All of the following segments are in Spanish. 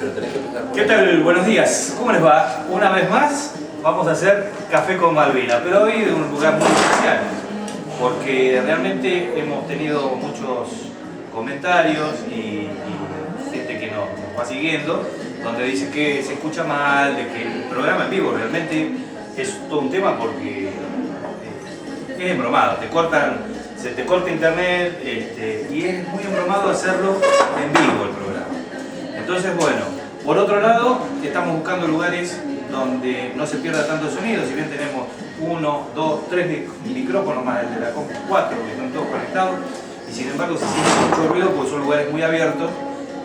pero tenés que empezar por... ¿Qué tal? Buenos días. ¿Cómo les va? Una vez más vamos a hacer café con Malvina, pero hoy de un lugar muy especial, porque realmente hemos tenido muchos comentarios y gente que nos va siguiendo, donde dice que se escucha mal, de que el programa en vivo realmente es todo un tema porque es embromado, se te corta internet y es muy embromado hacerlo en vivo el programa. Entonces, bueno, por otro lado, estamos buscando lugares donde no se pierda tanto el sonido, si bien tenemos 1, 2, 3 micrófonos más el de la compu 4, que están todos conectados, y sin embargo se siente mucho ruido porque son lugares muy abiertos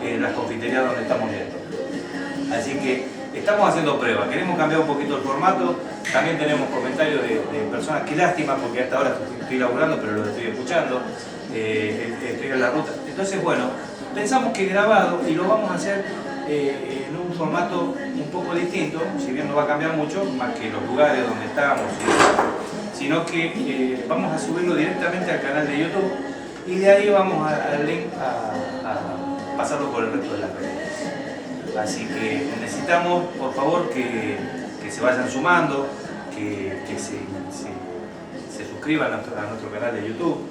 en las confiterías donde estamos yendo. Así que estamos haciendo pruebas, queremos cambiar un poquito el formato, también tenemos comentarios de personas, qué lástima porque hasta ahora estoy laburando pero lo estoy escuchando, estoy en la ruta. Entonces bueno, pensamos que grabado y lo vamos a hacer en un formato un poco distinto, si bien no va a cambiar mucho, más que los lugares donde estamos, sino que vamos a subirlo directamente al canal de YouTube y de ahí vamos al link a pasarlo por el resto de las redes. Así que necesitamos, por favor, que se vayan sumando, que se suscriban a nuestro canal de YouTube.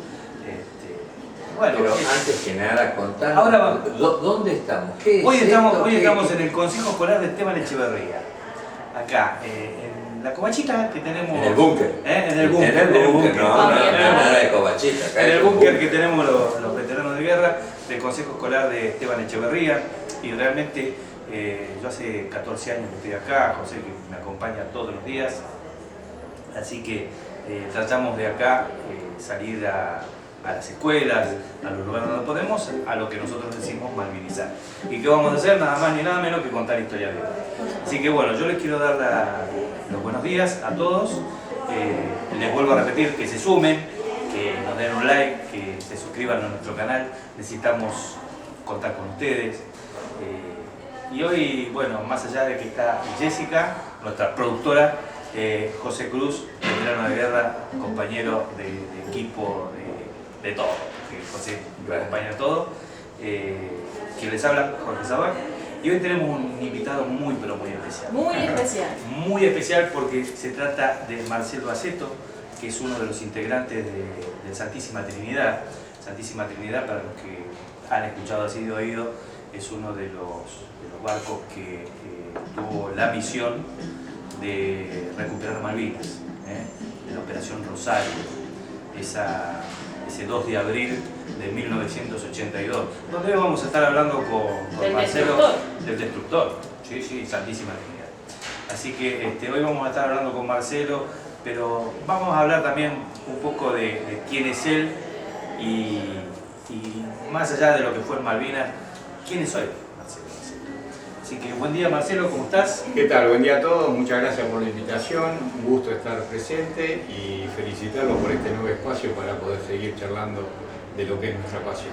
Bueno, pero antes que nada, contanos, ahora ¿dónde estamos? ¿Qué es hoy esto? estamos en el Consejo Escolar de Esteban Echeverría, acá, en la covachita que tenemos... En el búnker. En el búnker. No, nada de covachita. En el búnker que tenemos los veteranos de guerra del Consejo Escolar de Esteban Echeverría, y realmente yo hace 14 años que estoy acá, José que me acompaña todos los días, así que tratamos de acá salir a las escuelas, a los lugares donde podemos, a lo que nosotros decimos malvinizar. ¿Y qué vamos a hacer? Nada más ni nada menos que contar historias de vida. Así que bueno, yo les quiero dar los buenos días a todos, les vuelvo a repetir que se sumen, que nos den un like, que se suscriban a nuestro canal, necesitamos contar con ustedes. Y hoy, bueno, más allá de que está Jessica, nuestra productora, José Cruz, veterano de guerra, compañero de equipo, de todo, que José me acompaña todo, que les habla Jorge Sabac, y hoy tenemos un invitado muy pero muy especial. Muy especial. Muy especial porque se trata de Marcelo Aceto, que es uno de los integrantes de Santísima Trinidad. Santísima Trinidad, para los que han escuchado así de oído, es uno de los barcos que tuvo la misión de recuperar Malvinas, de la Operación Rosario, ese 2 de abril de 1982, donde hoy vamos a estar hablando con Marcelo del Destructor, sí, Santísima Trinidad. Así que hoy vamos a estar hablando con Marcelo, pero vamos a hablar también un poco de quién es él y más allá de lo que fue en Malvinas, quién es hoy Marcelo. Así que buen día Marcelo, ¿cómo estás? ¿Qué tal? Buen día a todos, muchas gracias por la invitación, un gusto estar presente y felicitarlos por este nuevo espacio para poder seguir charlando de lo que es nuestra pasión.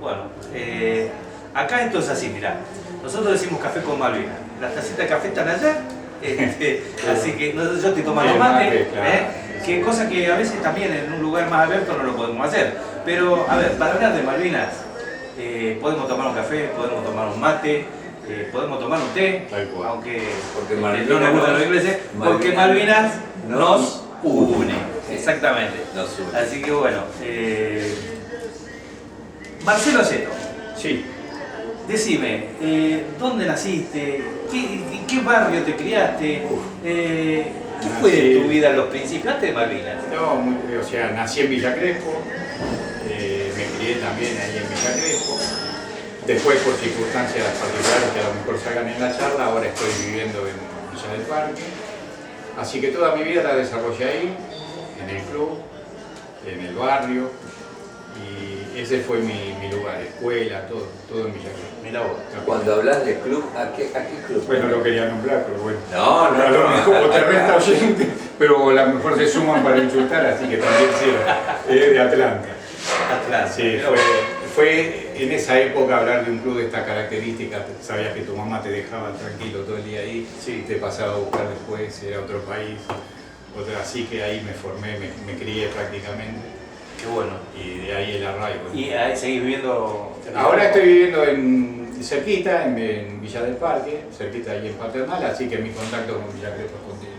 Bueno, acá esto es así, mirá, nosotros decimos café con Malvinas, las tacitas de café están allá, así que yo estoy tomando mate, que cosa que a veces también en un lugar más abierto no lo podemos hacer, pero a ver, para hablar de Malvinas, podemos tomar un café, podemos tomar un mate, podemos tomar un té, aunque porque no nos gustan los ingleses, porque Malvinas nos une, exactamente. Nos une. Así que bueno, Marcelo Aceto, Sí, decime, ¿dónde naciste? ¿En qué barrio te criaste? ¿Qué fue de tu vida en los principios, antes de Malvinas? no, o sea, nací en Villa Crespo, me crié también ahí en Villa Crespo. Después, por circunstancias particulares que a lo mejor salgan en la charla, ahora estoy viviendo en Villa del Parque. Así que toda mi vida la desarrollé ahí, en el club, en el barrio, y ese fue mi lugar, escuela, todo en Villa Crespo. Mirá vos. Cuando hablas de club, ¿a qué club? Pues no lo quería nombrar, pero bueno. No, A lo mejor te resta oyente, pero a lo mejor se suman para insultar, así que también sí, de Atlanta. Atlanta. Sí, fue en esa época hablar de un club de esta característica, sabías que tu mamá te dejaba tranquilo todo el día ahí, Sí. te pasaba a buscar después, era otro país, así que ahí me formé, me crié prácticamente. Qué bueno. Y de ahí el arraigo. ¿Y ahí seguís viviendo? Ahora estoy viviendo en cerquita, en Villa del Parque, cerquita ahí en Paternal, así que mi contacto con Villa Crespo es continuo.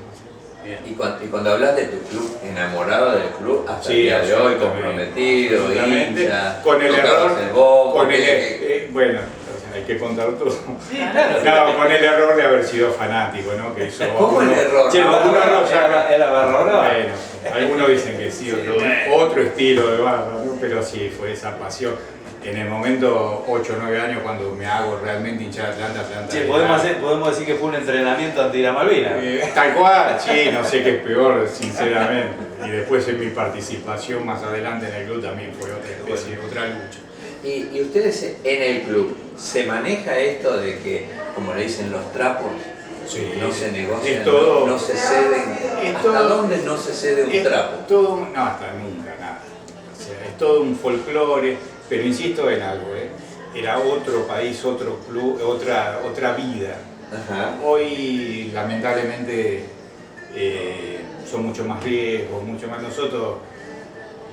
Bien. Y cuando hablas de tu club, enamorado del club, hasta Sí, el día de hoy, absolutamente. comprometido, Absolutamente. hincha, Con el tocabas error, el bombo, con el, que- bueno, hay que contar todo. Sí, claro. No, con el error de haber sido fanático, ¿no? Que hizo ¿Cómo el error? Che, No, ¿vos uno no era Barbarroja? Bueno, algunos dicen que sí, otro estilo de barra, ¿no? Pero sí, fue esa pasión. En el momento, 8 o 9 años, cuando me hago realmente hinchar de Atlanta. Che, podemos decir que fue un entrenamiento anti la Malvinas. Tal cual, sí, no sé qué es peor, sinceramente. Y después en mi participación más adelante en el club también fue otra especie, otra lucha. Y ustedes en el club, ¿se maneja esto de que, como le dicen, los trapos Sí, no se negocian, es todo, no se ceden? es ¿Hasta todo- dónde no se cede un es trapo? todo no, hasta nunca, nada. O sea, es todo un folclore, pero insisto en algo, era otro país, otro club, otra vida. Ajá. Hoy, lamentablemente, son mucho más riesgos, mucho más. Nosotros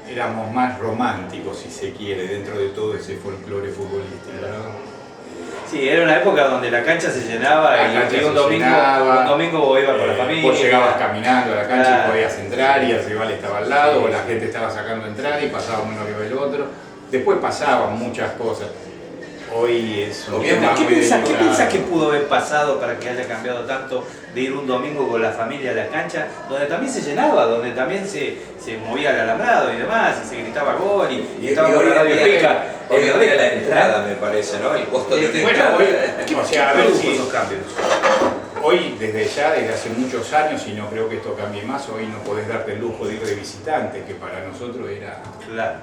éramos más románticos, si se quiere, dentro de todo ese folclore futbolístico, ¿no? Sí, era una época donde la cancha se llenaba La y cancha un se domingo, llenaba, un domingo vos ibas con la familia. Vos llegabas caminando a la cancha Claro. y podías entrar y el rival estaba al lado, Sí, o la sí. gente estaba sacando entrada y pasaba uno arriba del otro. Después pasaban muchas cosas. Hoy es un Obviamente, tema ¿Qué muy pensás delicado. que pudo haber pasado para que haya cambiado tanto de ir un domingo con la familia a la cancha, donde también se llenaba, donde también se movía el alambrado y demás, y se gritaba gol y estaba con hoy la en radio día- pica? hoy en día la entrada, me parece, ¿no? El costo de una Bueno, entrada. hoy, o sea, a ver produjo si esos cambios? hoy desde hace muchos años, y no creo que esto cambie más, hoy no podés darte el lujo de ir de visitante, que para nosotros Claro.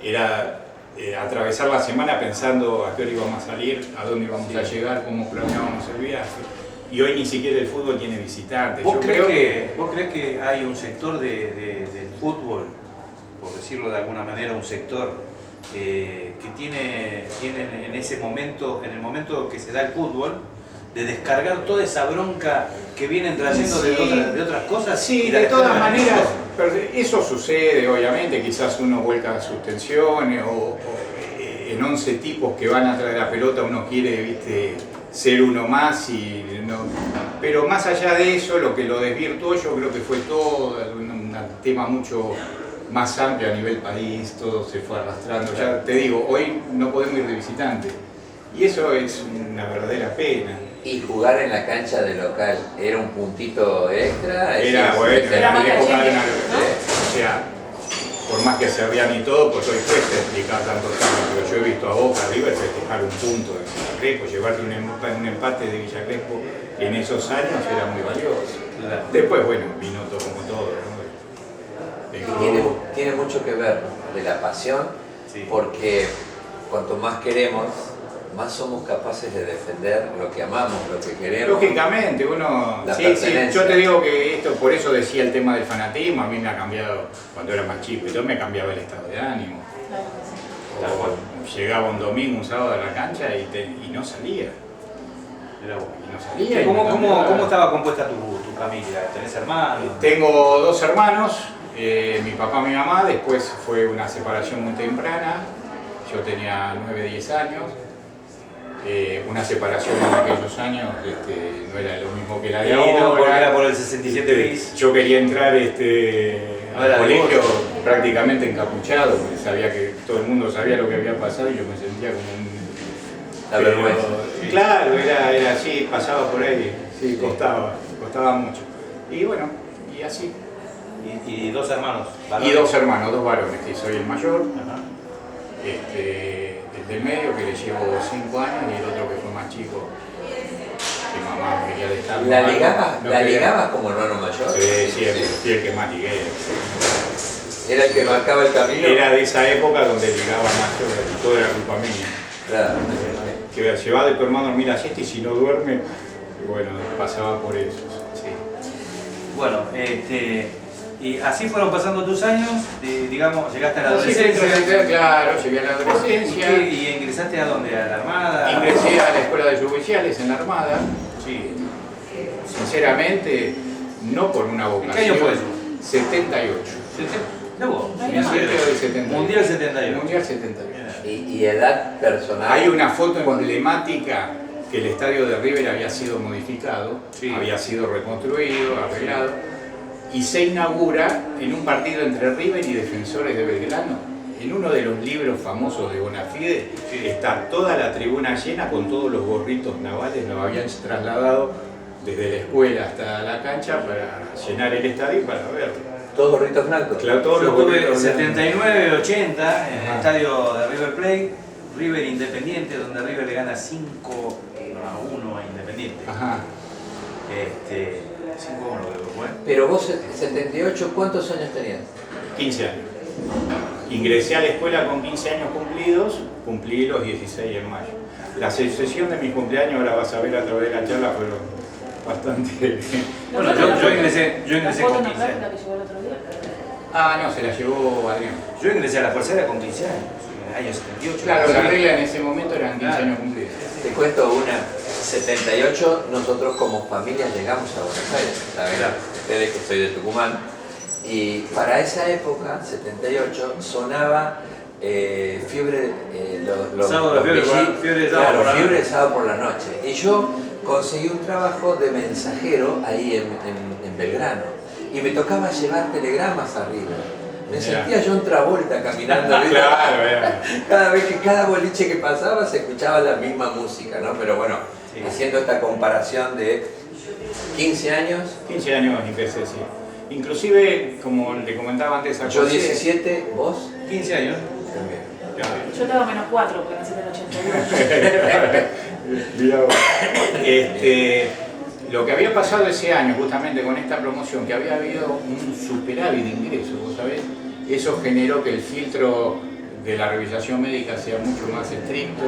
era atravesar la semana pensando a qué hora íbamos a salir, a dónde íbamos a llegar, cómo planeábamos el viaje. Y hoy ni siquiera el fútbol tiene visitantes. ¿Vos Yo crees creo ¿Vos crees que hay un sector del fútbol, por decirlo de alguna manera, un sector que tiene en ese momento, en el momento que se da el fútbol, de descargar toda esa bronca que vienen trayendo Sí. de otras cosas? Sí, y la de todas descargan en maneras, esto? pero eso sucede, obviamente, quizás uno vuelca sus tensiones o en 11 tipos que van atrás de la pelota uno quiere, viste, ser uno más y no. Pero más allá de eso, lo que lo desvirtuó yo creo que fue todo un tema mucho más amplio a nivel país, todo se fue arrastrando. Ya te digo, hoy no podemos ir de visitante y eso es una verdadera pena. Y jugar en la cancha de local, ¿era un puntito extra? Era, Sí, bueno, sí, era más la época de cachete, o sea, por más que se rían y todo, pues hoy cuesta explicar tantos cambios, pero yo he visto a Boca River festejar un punto de Villa Crespo, llevarte un empate de Villa Crespo en esos años era muy valioso. Claro. Después, bueno, vino todo como todo, ¿no? El Tiene mucho que ver de la pasión, Sí. porque cuanto más queremos, más somos capaces de defender lo que amamos, lo que queremos. Lógicamente, uno. La Sí, pertenencia. yo te digo que esto, por eso decía el tema del fanatismo, a mí me ha cambiado, cuando era más chico, y todo me cambiaba el estado de ánimo. Tal cual. O llegaba un domingo, un sábado a la cancha y no salía. Era bueno. Y no salía. y ¿Cómo, me cómo, cambiaba. cómo estaba compuesta tu familia? ¿Tenés hermanos? Tengo dos hermanos, mi papá y mi mamá, después fue una separación muy temprana, yo tenía 9, 10 años. Una separación en aquellos años no era lo mismo que la de Y no, porque era ahora. por el 67 bis. Yo quería entrar No al era de colegio vos. prácticamente encapuchado, porque sabía que todo el mundo sabía lo que había pasado y yo me sentía como un... La pero, vergüenza. claro, era así, pasaba por ahí, sí, costaba mucho. Y bueno, y así. Y dos hermanos. Y varones. dos hermanos, dos varones, que soy el mayor, Ajá. el del medio que le llevo 5 años y el otro que fue más chico, que mamá quería dejarlo. ¿La ligabas como hermano mayor? Sí, siempre, fui el que más ligué. Era el que marcaba el camino. Era de esa época donde ligaba más yo, y todo era culpa mía. Claro. Que lleva de tu hermano a dormir la siesta y si no duerme, bueno, pasaba por eso. Sí. Bueno, y así fueron pasando tus años, digamos, llegaste a la Así adolescencia. claro, llegué a la adolescencia. ¿Y ingresaste a dónde? ¿A la Armada? Ingresé a la escuela de suboficiales en la Armada. Sí. Sinceramente, no por una vocación. ¿Qué año fue eso? 78. No vos. Principio del 78. Mundial 78. Mundial 78. y edad personal. Hay una foto emblemática que el estadio de River había sido modificado, Sí. había sido reconstruido, arreglado, y se inaugura en un partido entre River y Defensores de Belgrano. En uno de los libros famosos de Bonafide está toda la tribuna llena con todos los gorritos navales, nos habían trasladado desde la escuela hasta la cancha para llenar el estadio y para verlo. Todos gorritos blancos. Claro, todos Yo los tuve gorritos 79, 80 en el Ajá. estadio de River Plate, River Independiente, donde River le gana 5-1 a Independiente. Ajá. 5-1 creo que fue. Pero vos, 78, ¿cuántos años tenías? 15 años. Ingresé a la escuela con 15 años cumplidos, cumplí los 16 en mayo. La sucesión de mis cumpleaños, ahora vas a ver a través de la charla, fueron bastante... Bueno, yo ingresé con 15 años. La que llegó el otro día. Ah, no, se la llevó Adrián. Yo ingresé a la Fuerza Aérea con 15 años, en el año 78. Claro, la regla en ese momento eran 15 Claro. años cumplidos. Te cuento una. 78, nosotros como familia llegamos a Buenos Aires, ¿sabes? Claro. Ustedes que soy de Tucumán. Y para esa época, 78, sonaba fiebre, Sábado de fiebre, vigil- fiebre de sábado claro, por la fiebre de noche. sábado por la noche. Y yo conseguí un trabajo de mensajero ahí en Belgrano. Y me tocaba llevar telegramas arriba. Me Mirá. sentía yo en Travolta caminando. ¿viste? Claro, era. Cada vez que cada boliche que pasaba se escuchaba la misma música, ¿no? Pero bueno, Sí. haciendo esta comparación de 15 años, 15 años empecé, sí. Inclusive, como le comentaba antes a yo José, 17, vos 15 años. también. Yo tengo -4 porque nací en el 81. Mirá vos. Lo que había pasado ese año, justamente con esta promoción, que había habido un superávit de ingresos, ¿vos sabés? Eso generó que el filtro de la revisación médica sea mucho más estricto,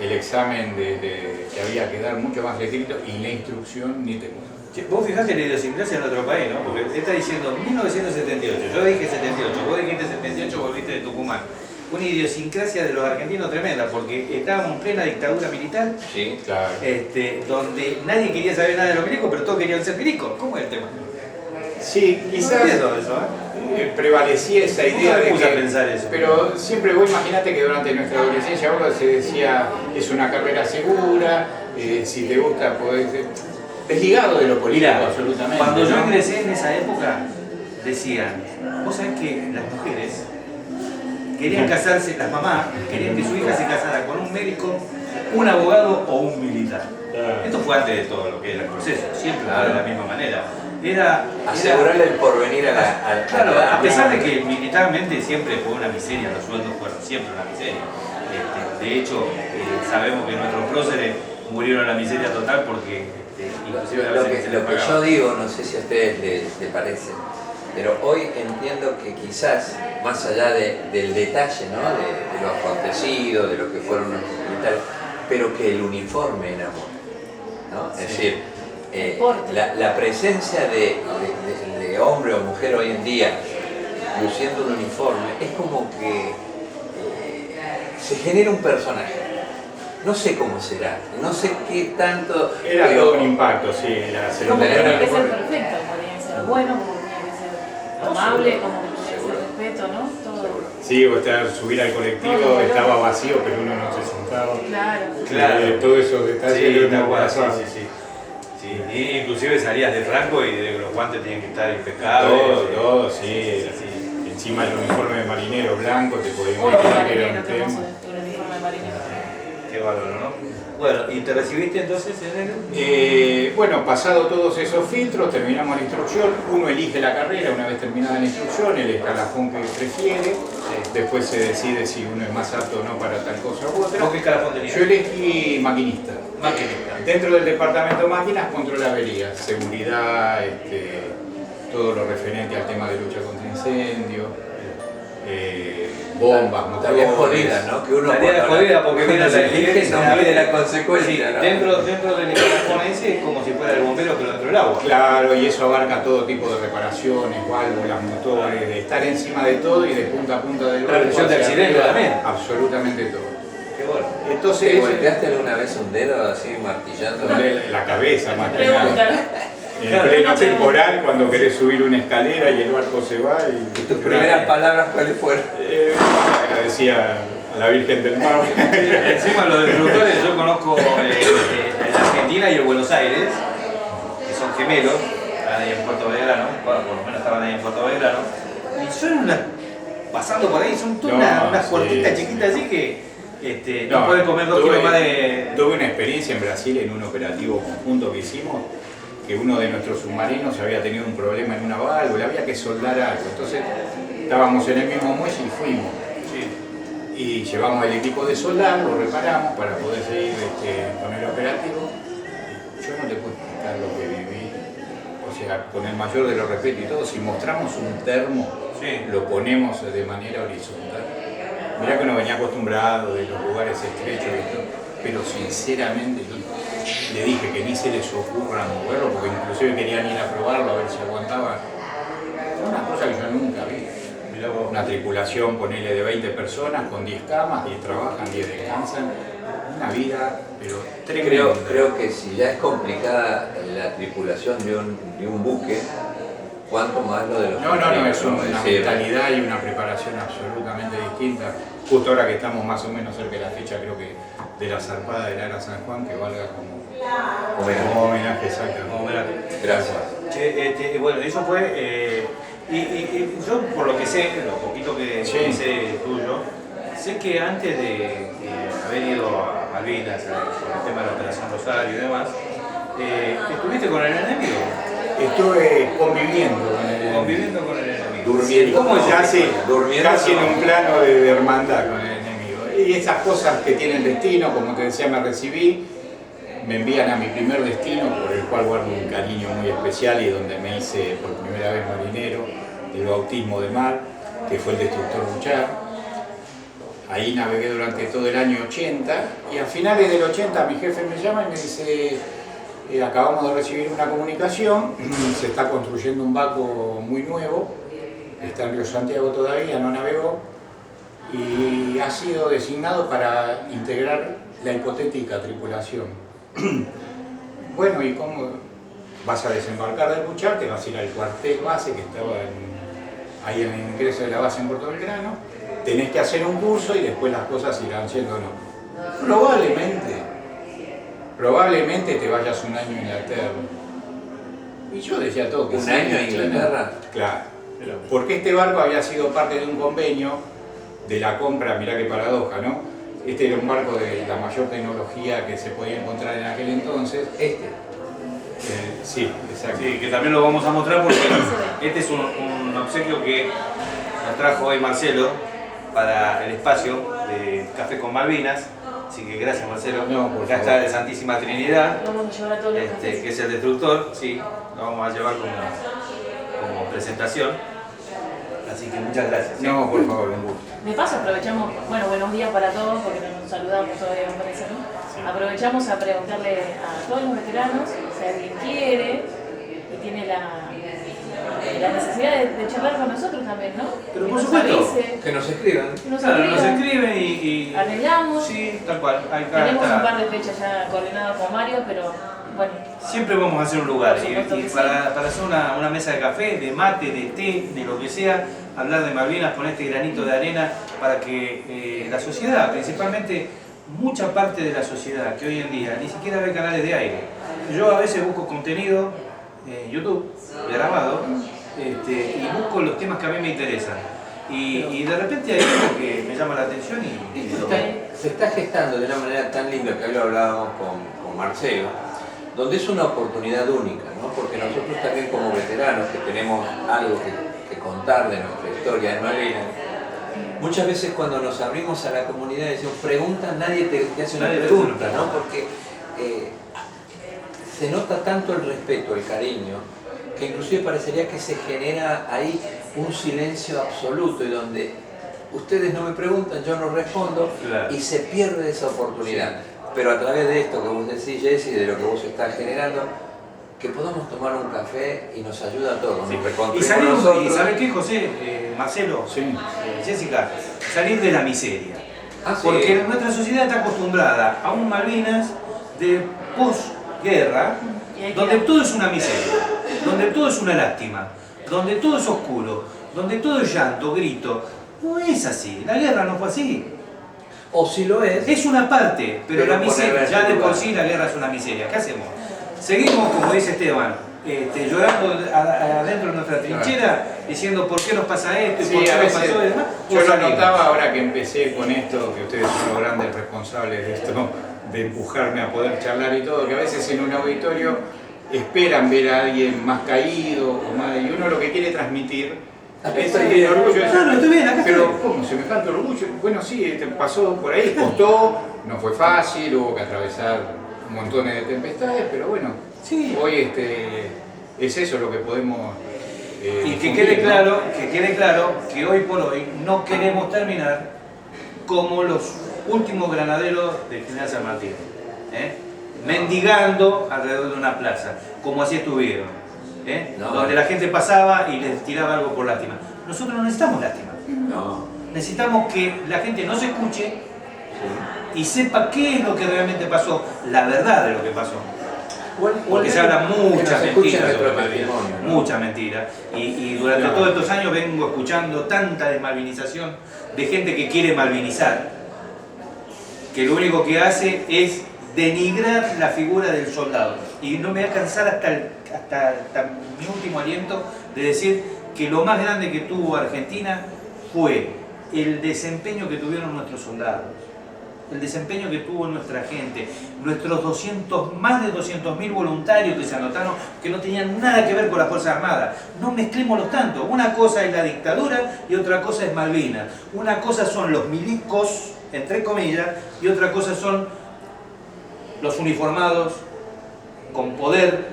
el examen que había que dar mucho más estricto y la instrucción ni te cuento. Che, vos fijate la idiosincrasia en otro país, ¿no? Porque te está diciendo 1978, yo dije 78, vos dijiste 78, volviste de Tucumán. Una idiosincrasia de los argentinos tremenda, porque estábamos en plena dictadura militar, Sí. Claro. donde nadie quería saber nada de los milicos, pero todos querían ser milicos. ¿Cómo es el tema? Sí, No quizás entiendo eso, prevalecía esa idea me de puse que... a pensar eso. Pero siempre vos imaginate que durante nuestra adolescencia ahora se decía es una carrera segura, si te gusta podés... Desligado de lo político, Mirá, absolutamente. cuando yo ¿no? ingresé en esa época, decían, vos sabés que las mujeres querían casarse, las mamás querían que su hija se casara con un médico, un abogado o un militar. Claro. Esto fue antes de todo lo que era el proceso, siempre fue Claro. de la misma manera. Era Asegurarle el porvenir a la... claro, la- a pesar de que militarmente siempre fue una miseria, los sueldos fueron siempre una miseria. De hecho, sabemos que nuestros próceres murieron en la miseria total porque inclusive a Lo veces que, se les lo que pagaba. yo digo, no sé si a ustedes les parece, pero hoy entiendo que quizás, más allá del detalle, ¿no? de lo acontecido, de lo que fueron los militares, pero que el uniforme enamora, ¿no? Es decir, Porte. la presencia de hombre o mujer hoy en día luciendo un uniforme es como que se genera un personaje. No sé cómo será, no sé qué tanto... Era pero- todo un impacto, sí, era ser Como que Pero- tiene que ser perfecto, como tiene que ser bueno, como tiene que ser amable, como que tiene que Seguro. ser respeto, ¿no? Todo. Sí, o estar, subir al colectivo, estaba vacío, pero uno no se sentaba. Claro. Claro. Todos esos detalles Sí, lo tal hemos cual, sí, pasado. sí, sí. Sí, y inclusive salías de Franco y de los guantes tenían que estar impecables. Todo, sí. Sí. Encima el uniforme de marinero blanco, te podías Uy, imaginar que era marinero, un qué tema. hermoso el uniforme de marinero. Qué bárbaro, ¿no? Bueno, ¿y te recibiste entonces en Bueno, pasado todos esos filtros, terminamos la instrucción, uno elige la carrera una vez terminada la instrucción, el escalafón que prefiere, después se decide si uno es más apto o no para tal cosa u otra. ¿Vos qué escalafón tenías? Yo elegí maquinista. Maquinista. Dentro del departamento de máquinas, controlavería, seguridad, todo lo referente al tema de lucha contra incendios, bombas, Tarea motores. jodida, ¿no? Que uno Tarea cuando jodida porque uno mira se la elige no mide la consecuencia, Sí, ¿no? dentro del escalafón ese es como si fuera el bombero pero dentro del agua. Claro, y eso abarca todo tipo de reparaciones, válvulas, motores, de estar encima de todo y de punta a punta del Prevención de hacia accidentes arriba, también. Absolutamente todo. Qué bueno. Entonces, ¿Te golpeaste alguna vez un dedo así martillando? la cabeza más que nada. Pregunta. En Claro. pleno temporal, cuando querés subir una escalera y el barco se va y... ¿Tus primeras palabras cuáles fueron? Agradecía a La Virgen del Mar. Encima los destructores yo conozco en Argentina y en Buenos Aires, que son gemelos, estaban ahí en Puerto Belgrano, bueno, por lo menos estaban ahí en Puerto Belgrano, y son pasando por ahí, son todas unas puertitas chiquitas así que no pueden comer 2 kilos más de... Tuve una experiencia en Brasil en un operativo conjunto que hicimos, que uno de nuestros submarinos había tenido un problema en una válvula, había que soldar algo, entonces estábamos en el mismo muelle y fuimos. Y llevamos el equipo de soldar, lo reparamos para poder seguir con el operativo. Yo no te puedo explicar lo que viví, o sea, con el mayor de los respetos y todo, si mostramos un termo, lo ponemos de manera horizontal. Mirá que uno venía acostumbrado de los lugares estrechos y todo, pero sinceramente le dije que ni se les ocurra moverlo, porque inclusive querían ir a probarlo a ver si aguantaba. Una cosa que yo nunca vi. Una tripulación, ponele, de 20 personas, con 10 camas, 10 trabajan, 10 descansan. Una vida, pero tremenda. Creo que si ya es complicada la tripulación de un buque, ¿cuánto más lo de los No, es una decir, mentalidad y una preparación absolutamente distinta. Justo ahora que estamos más o menos cerca de la fecha, creo que de la zarpada del Ara San Juan, que valga como homenaje, exacto. Gracias. Bueno, eso fue... Y yo, por lo que sé, lo poquito que sé tuyo, sé que antes de haber ido a Malvinas, por el tema de la Operación Rosario y demás, ¿estuviste con el enemigo? Estuve conviviendo con el enemigo. Durmiendo. ¿Cómo ya? Sí, Durmiendo. casi en un plano de hermandad con el enemigo. Y esas cosas que tienen destino, como te decía, me recibí, me envían a mi primer destino, por el cual guardo un cariño muy especial y donde me hice por primera vez marinero, el bautismo de mar, que fue el destructor Buchar. Ahí navegué durante todo el año 80 y a finales del 80 mi jefe me llama y me dice: acabamos de recibir una comunicación, se está construyendo un barco muy nuevo, está en Río Santiago todavía, no navegó, y ha sido designado para integrar la hipotética tripulación. Bueno, ¿y cómo vas a desembarcar del Buchar? Te vas a ir al cuartel base que estaba ahí en el ingreso de la base en Puerto Belgrano, tenés que hacer un curso y después las cosas irán yendo o no. Probablemente te vayas un año a Inglaterra. Y yo decía todo que ¿Un año a Inglaterra? Claro, porque este barco había sido parte de un convenio de la compra, mirá qué paradoja, ¿no? Este era un barco de la mayor tecnología que se podía encontrar en aquel entonces. Sí, exacto. Sí, que también lo vamos a mostrar porque este es un obsequio que nos trajo hoy Marcelo para el espacio de Café con Malvinas. Así que gracias, Marcelo. No, por acá favor. está de Santísima Trinidad, Lo vamos a llevar a todos los cafés. que es el destructor. Sí, lo vamos a llevar como presentación. Así que muchas gracias. No, por favor, un gusto. De paso aprovechamos, bueno, buenos días para todos, porque no nos saludamos todavía, me parece, ¿no? Sí. Aprovechamos a preguntarle a todos los veteranos si alguien quiere y tiene la necesidad de charlar con nosotros también, ¿no? Pero que por nos supuesto. avise, Que nos escriban. que nos Claro, nos escriban, escriben y arreglamos. Sí, tal cual. Acá Tenemos está. un par de fechas ya coordinadas con Mario, pero bueno, Siempre vamos a hacer un lugar Por supuesto y que sí. para hacer una mesa de café, de mate, de té, de lo que sea, hablar de Malvinas con este granito de arena para que la sociedad, principalmente mucha parte de la sociedad que hoy en día ni siquiera ve canales de aire. Yo a veces busco contenido en YouTube grabado y busco los temas que a mí me interesan. Y de repente hay algo que me llama la atención y Se está gestando de una manera tan linda que hoy lo hablábamos con Marcelo, donde es una oportunidad única, ¿no? Porque nosotros también como veteranos que tenemos algo que contar de nuestra historia de Malvinas, muchas veces cuando nos abrimos a la comunidad y decimos preguntas, nadie te hace una pregunta, ¿no? Porque se nota tanto el respeto, el cariño, que inclusive parecería que se genera ahí un silencio absoluto y donde ustedes no me preguntan, yo no respondo, Claro. y se pierde esa oportunidad. Pero a través de esto que vos decís, Jessy, de lo que vos estás generando, que podamos tomar un café y nos ayuda a todos. Sí. Nos Y reconstruimos salir, nosotros. y ¿sabes qué, José? Marcelo, Sí. Jessica, salir de la miseria. Ah, sí. Porque nuestra sociedad está acostumbrada a un Malvinas de posguerra, Y hay que donde dar. todo es una miseria, donde todo es una lástima, donde todo es oscuro, donde todo es llanto, grito. No es así, la guerra no fue así. O si lo Es una parte, pero la miseria, ponerla en ya su de por lugar. sí la guerra es una miseria. ¿Qué hacemos? Seguimos, como dice Esteban, llorando adentro de nuestra trinchera, diciendo por qué nos pasa esto y Sí, por qué a nos veces pasó y demás. yo O lo salimos. notaba ahora que empecé con esto, que ustedes son los grandes responsables de esto, de empujarme a poder charlar y todo, que a veces en un auditorio esperan ver a alguien más caído o más, y uno lo que quiere transmitir es el orgullo. No, estoy bien, acá pero estoy. ¿cómo? ¿Semejante orgullo? Bueno, sí, te pasó por ahí, costó, no fue fácil, hubo que atravesar montones de tempestades, pero bueno, Sí. hoy es eso lo que podemos... Y que difundir, quede ¿no? claro que hoy por hoy no queremos terminar como los últimos granaderos del General San Martín, mendigando alrededor de una plaza, como así estuvieron, No. donde la gente pasaba y les tiraba algo por lástima. Nosotros no necesitamos lástima, No. necesitamos que la gente no se escuche y sepa qué es lo que realmente pasó, la verdad de lo que pasó. Porque se habla muchas mentiras sobre Malvinas, muchas mentiras. Y durante Claro. todos estos años vengo escuchando tanta desmalvinización de gente que quiere malvinizar, que lo único que hace es denigrar la figura del soldado. Y no me voy a cansar hasta mi último aliento de decir que lo más grande que tuvo Argentina fue el desempeño que tuvieron nuestros soldados, el desempeño que tuvo nuestra gente, nuestros más de 200.000 voluntarios que se anotaron, que no tenían nada que ver con las Fuerzas Armadas. No mezclemos los tantos. Una cosa es la dictadura y otra cosa es Malvinas. Una cosa son los milicos, entre comillas, y otra cosa son los uniformados con poder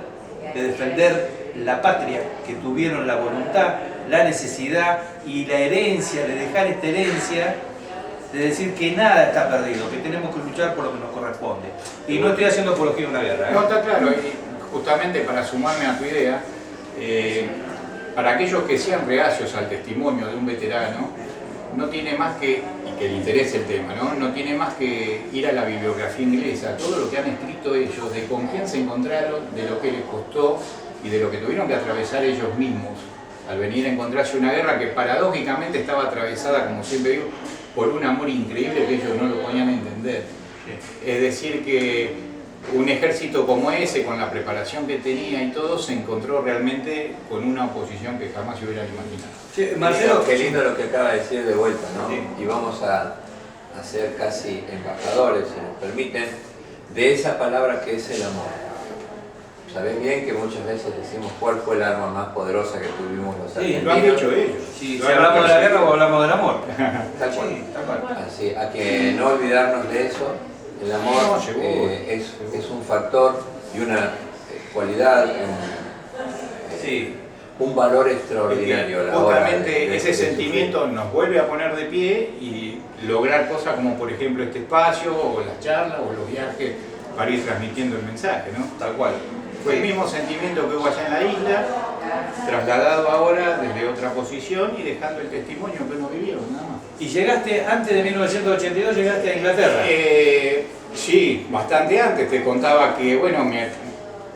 de defender la patria, que tuvieron la voluntad, la necesidad y la herencia, de dejar esta herencia, de decir que nada está perdido, que tenemos que luchar por lo que nos corresponde. Y no estoy haciendo apología de una guerra. No, está claro, y justamente para sumarme a tu idea, para aquellos que sean reacios al testimonio de un veterano, no tiene más que, y que le interese el tema, no tiene más que ir a la bibliografía inglesa, todo lo que han escrito ellos, de con quién se encontraron, de lo que les costó y de lo que tuvieron que atravesar ellos mismos al venir a encontrarse una guerra que paradójicamente estaba atravesada, como siempre digo, por un amor increíble que ellos no lo podían entender. Es decir, que un ejército como ese, con la preparación que tenía y todo, se encontró realmente con una oposición que jamás se hubieran imaginado. Sí, Marcelo, qué lindo lo que acaba de decir de vuelta, ¿no? Sí. Y vamos a ser casi embajadores, si nos permiten, de esa palabra que es el amor. Sabés bien que muchas veces decimos cuál fue el arma más poderosa que tuvimos los argentinos. Lo han dicho ellos. Si Lo han hablamos de la guerra o percibido. hablamos del amor. Tal cual. Sí, tal cual. Así, a que no olvidarnos de eso, el amor No, seguro. es un factor y una cualidad, Sí. un valor extraordinario a la hora Justamente de ese sufrir. sentimiento nos vuelve a poner de pie y lograr cosas como por ejemplo este espacio o las charlas o los viajes para ir transmitiendo el mensaje, ¿no? Tal cual. Fue el mismo sentimiento que hubo allá en la isla, trasladado ahora desde otra posición y dejando el testimonio que uno vivió, nada más. Y llegaste, antes de 1982, llegaste a Inglaterra. Sí, bastante antes. Te contaba que, bueno,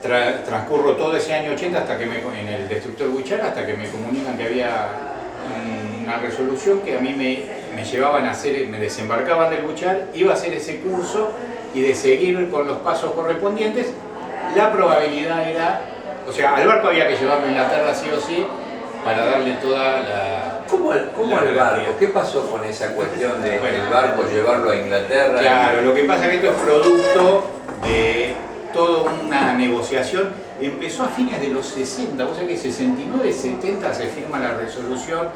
transcurro todo ese año 80 hasta que en el destructor Huichar, hasta que me comunican que había una resolución que a mí me llevaban a hacer, me desembarcaban del Huichar, iba a hacer ese curso y de seguir con los pasos correspondientes. La probabilidad era, o sea, al barco había que llevarlo a Inglaterra sí o sí para darle toda la... ¿Cómo el barco? ¿Qué pasó con esa cuestión de el barco llevarlo a Inglaterra? Claro, lo que pasa es que esto es producto de toda una negociación. Empezó a fines de los 60, o sea que 69, 70 se firma la resolución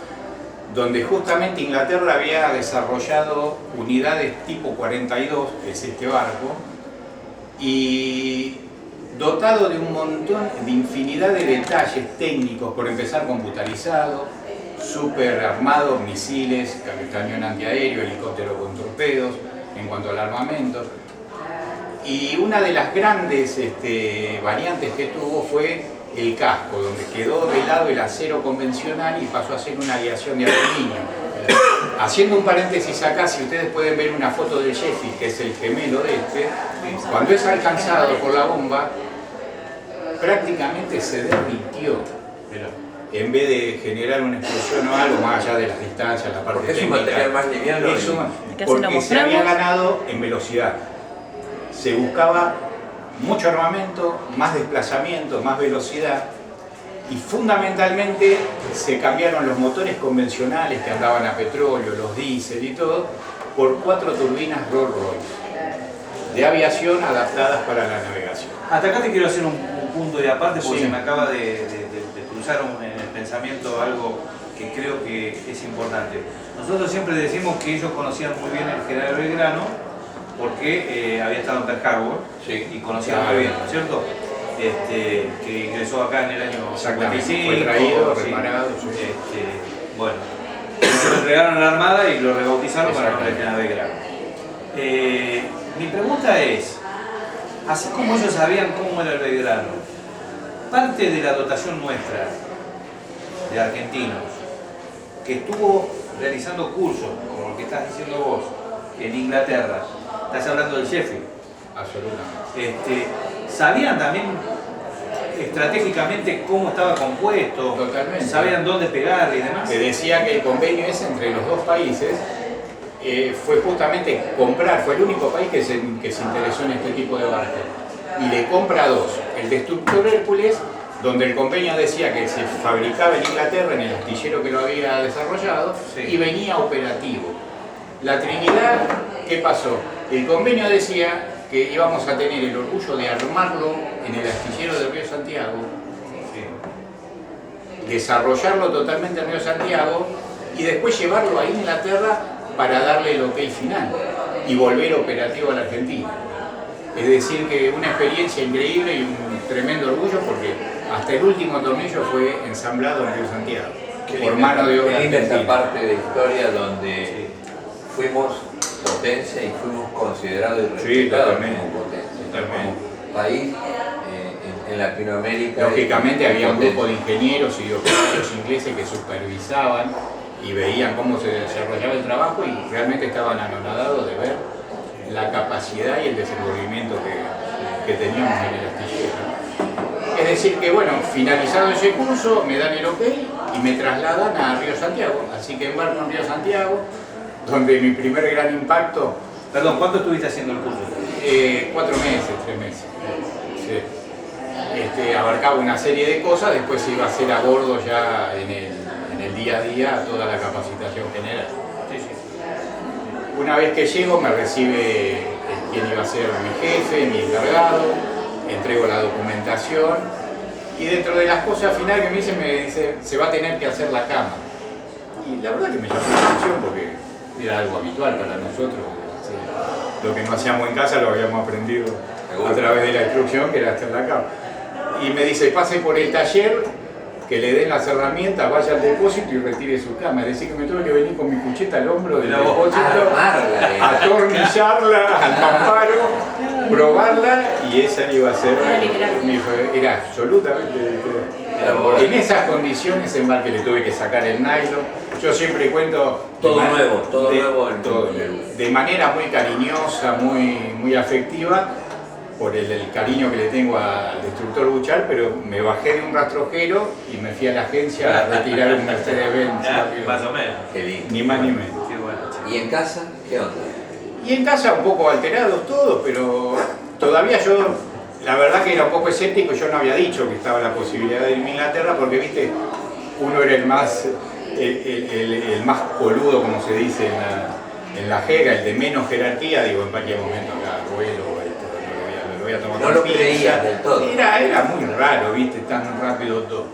donde justamente Inglaterra había desarrollado unidades tipo 42, que es este barco, y dotado de un montón, de infinidad de detalles técnicos, por empezar computarizado, super armado, misiles, cañón antiaéreo, helicóptero con torpedos, en cuanto al armamento. Y una de las grandes variantes que tuvo fue el casco, donde quedó de lado el acero convencional y pasó a ser una aleación de aluminio. Haciendo un paréntesis acá, si ustedes pueden ver una foto del Sheffield, que es el gemelo de cuando es alcanzado por la bomba, prácticamente se derritió. en vez de generar una explosión o algo más allá de las distancias, la parte Porque es un técnica, material más liviano. eso, Acá se lo porque se había mostramos. ganado en velocidad. Se buscaba mucho armamento, más desplazamiento, más velocidad, y fundamentalmente se cambiaron los motores convencionales que andaban a petróleo, los diésel y todo, por 4 turbinas Rolls-Royce de aviación adaptadas para la navegación. Hasta acá te quiero hacer un punto de aparte porque Sí. se me acaba de cruzar en el pensamiento algo que creo que es importante. Nosotros siempre decimos que ellos conocían muy bien el general Belgrano porque había estado en Pearl Harbor Sí. y conocían Claro. muy bien, ¿no es cierto? Que ingresó acá en el año Exactamente, 55. fue traído, sí. reparado. Sí. Bueno, se lo entregaron a la Armada y lo rebautizaron para el Exactamente. general Belgrano. Mi pregunta es, así como ellos sabían cómo era el Belgrano, parte de la dotación nuestra, de argentinos, que estuvo realizando cursos, como lo que estás diciendo vos, en Inglaterra, estás hablando del Sheffield, Absolutamente. ¿sabían también estratégicamente cómo estaba compuesto? Totalmente. ¿Sabían dónde pegar y demás? Se decía que el convenio ese entre los dos países fue justamente comprar, fue el único país que se interesó en este tipo de barcos. Y le compra 2. El destructor Hércules, donde el convenio decía que se fabricaba en Inglaterra, en el astillero que lo había desarrollado, Sí. y venía operativo. La Trinidad, ¿qué pasó? El convenio decía que íbamos a tener el orgullo de armarlo en el astillero del Río Santiago, desarrollarlo totalmente en Río Santiago y después llevarlo a Inglaterra para darle el ok final y volver operativo a la Argentina. Es decir, que una experiencia increíble y un tremendo orgullo porque hasta el último tornillo fue ensamblado en Río Santiago por mano de obra Qué linda esta argentina. parte de historia donde fuimos potencia y fuimos considerados y respetados totalmente. como potencia. Totalmente. Como país en Latinoamérica. Lógicamente había un potencia. grupo de ingenieros y de oficiales ingleses que supervisaban y veían cómo se desarrollaba el trabajo y realmente estaban anonadados de ver la capacidad y el desenvolvimiento que teníamos en el astillero. Es decir que bueno, finalizado ese curso me dan el ok y me trasladan a Río Santiago, así que embarco en Río Santiago, donde mi primer gran impacto, Perdón, ¿cuánto estuviste haciendo el curso? 4 meses, 3 meses. Sí. Abarcaba una serie de cosas, después se iba a hacer a bordo ya en el día a día toda la capacitación general. Sí, sí. Una vez que llego me recibe quien iba a ser mi jefe, mi encargado, entrego la documentación y dentro de las cosas finales que me dice se va a tener que hacer la cama. Y la verdad que me llamó la atención porque era algo habitual para nosotros. Sí. Lo que no hacíamos en casa lo habíamos aprendido a través de la instrucción, que era hacer la cama. Y me dice, pase por el taller, que le den las herramientas, vaya al depósito y retire su cama. Es decir, que me tuve que venir con mi cucheta al hombro del depósito, Armarla, atornillarla al mamparo, probarla y esa iba a ser era absolutamente literal. En esas condiciones embarque le tuve que sacar el nylon. Yo siempre cuento Todo nuevo, todo nuevo. todo nuevo. De manera muy cariñosa, muy afectiva, por el cariño que le tengo al destructor Buchar, pero me bajé de un rastrojero y me fui a la agencia a retirar un Mercedes-Benz. Más o menos. Qué lindo. Ni más ni menos. Qué bueno. ¿Y en casa? ¿Qué onda? Y en casa un poco alterados todos, pero todavía yo, la verdad que era un poco escéptico, yo no había dicho que estaba la posibilidad de irme a Inglaterra porque, viste, uno era el más coludo, como se dice en la jerga, el de menos jerarquía, digo, en cualquier momento acá, vuelo, lo voy a tomar No con lo pinza. creías del todo. Era muy raro, viste, tan rápido todo.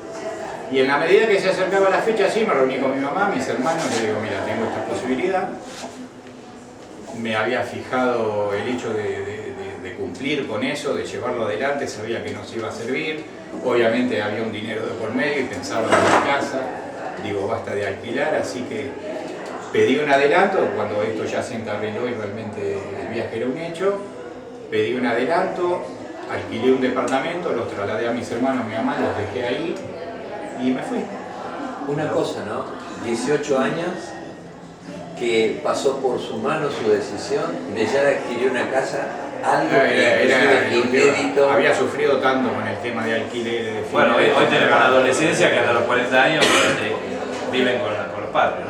Y en la medida que se acercaba la fecha, sí, me reuní con mi mamá, mis hermanos, y le digo, mira, tengo esta posibilidad. Me había fijado el hecho de cumplir con eso, de llevarlo adelante, sabía que nos iba a servir. Obviamente había un dinero de por medio y pensaba en mi casa. Digo, basta de alquilar, así que pedí un adelanto, cuando esto ya se encarriló y realmente el viaje era un hecho. Pedí un adelanto, alquilé un departamento, los trasladé a mis hermanos, a mi mamá, los dejé ahí y me fui. Una cosa, ¿no? 18 años que pasó por su mano su decisión de ya adquirir una casa, algo que Era inédito. había sufrido tanto con el tema de alquiler. De Bueno, hoy tenemos la adolescencia que hasta los 40 años viven con los padres, ¿no?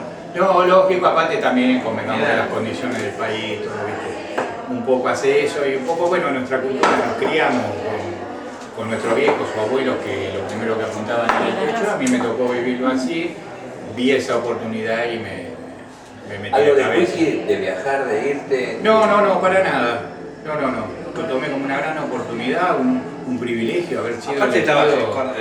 No, lógico, aparte también convengamos Mira. las condiciones del país, todo, ¿viste? Un poco hace eso y un poco, bueno, nuestra cultura nos criamos con nuestros viejos o abuelos que lo primero que apuntaban era el techo. A mí me tocó vivirlo así, vi esa oportunidad y me metí Algo de de cabeza. wiki, de viajar, de irte. No, para nada. No. Lo tomé como una gran oportunidad, un privilegio haber sido Aparte elegido.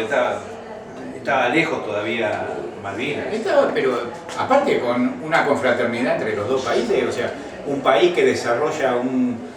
estaba lejos todavía Malvinas. Estaba, pero aparte con una confraternidad entre los dos países, o sea, un país que desarrolla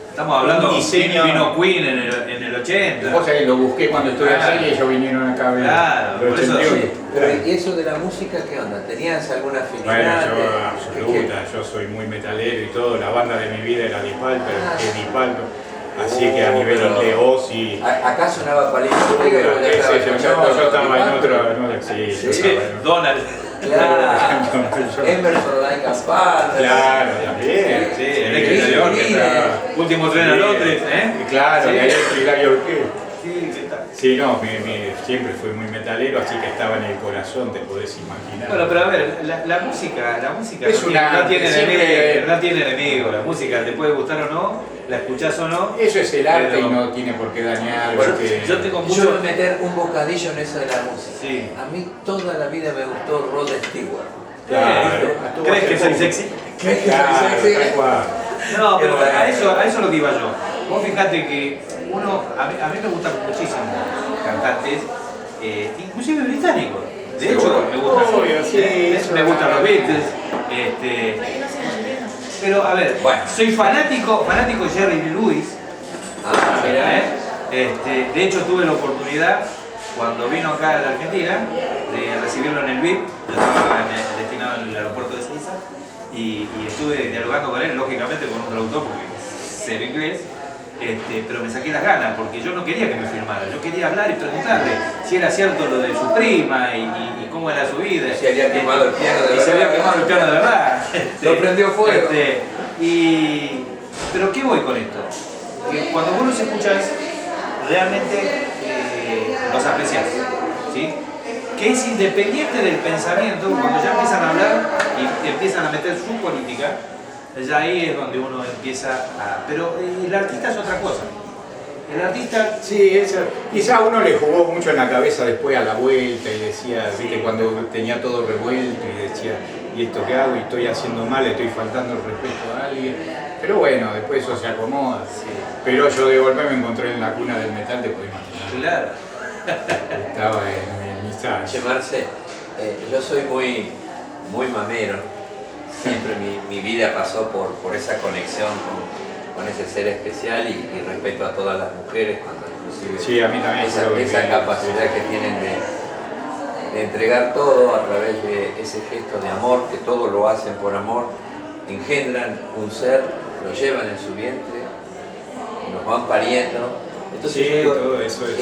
Estamos hablando un diseño. vino Queen en el 80. Cosa que lo busqué cuando estuve Claro. allí y ellos vinieron acá a ver. Claro, los por eso 81. sí. Pero ¿y eso de la música qué onda? ¿Tenías alguna Bueno, afinidad? yo absoluta, yo soy muy metalero y todo, la banda de mi vida era Deep Purple, que es Deep Purple, así que a nivel de Ozzy. Acá sonaba Palito Ortega, Qué sé yo, no, yo estaba en otro, no sé, yo Sí. estaba en otro. Donald. Claro. Yo- Emerson Lake and Palmer. Claro, también. Sí, el ex de York, último tren a Londres, ¿eh? Claro, Sí. y ahí el Yorké. Sí, ¿qué tal? Sí, no, siempre fui muy metalero, así que estaba en el corazón, te podés imaginar. Bueno, pero a ver, la música Es no tiene siempre- enemigo, no tiene enemigo. La música te puede gustar o no, la escuchás o no. Eso es el arte Pero- y no tiene por qué dañar. Bueno, ¿viste? yo tengo Yo mucho. voy a meter un bocadillo en eso de la música. Sí. A mí toda la vida me gustó Rod Stewart. Claro. ¿Crees que soy sexy? Claro, tal cual. No, pero Qué bueno. a eso lo que iba yo. Vos fijate que a mí me gustan muchísimo cantantes, inclusive británicos. De hecho, Seguro. me gustan, Obvio, sí, eso me gustan es los verdad. Beatles. Ay, no sé, no entiendo. Pero a ver, Bueno. soy fanático de Jerry Lee Lewis. Ah, mira. De hecho, tuve la oportunidad, cuando vino acá a la Argentina, de recibirlo en el VIP. Yo estaba destinado en el aeropuerto de Suiza y estuve dialogando con él, lógicamente con un traductor, porque sé inglés. Pero me saqué las ganas porque yo no quería que me filmara, yo quería hablar y preguntarle si era cierto lo de su prima y cómo era su vida. Si había quemado el piano de Y se verdad. había quemado el piano de verdad. Lo prendió fuego. Pero ¿qué voy con esto? Que cuando vos los escuchás, realmente los apreciás, ¿sí? Que es independiente del pensamiento, cuando ya empiezan a hablar y empiezan a meter su política, ya ahí es donde uno empieza a... Pero el artista es otra cosa. El artista... Sí, eso. Quizá a uno le jugó mucho en la cabeza después a la vuelta y decía, viste, cuando tenía todo revuelto y decía, ¿y esto qué hago? Y estoy haciendo mal, estoy faltando el respeto a alguien. Pero bueno, después eso se acomoda. Pero yo de golpe me encontré en la cuna del metal, te podés imaginar. Claro. Estaba en mis Che, años. Marce, yo soy muy mamero. Siempre mi vida pasó por esa conexión con ese ser especial y respeto a todas las mujeres, cuando inclusive Sí, a mí también. esa, creo que esa sí. capacidad que tienen de entregar todo a través de ese gesto de amor, que todo lo hacen por amor, engendran un ser, lo llevan en su vientre, nos van pariendo. Entonces, Sí, yo digo, todo eso es.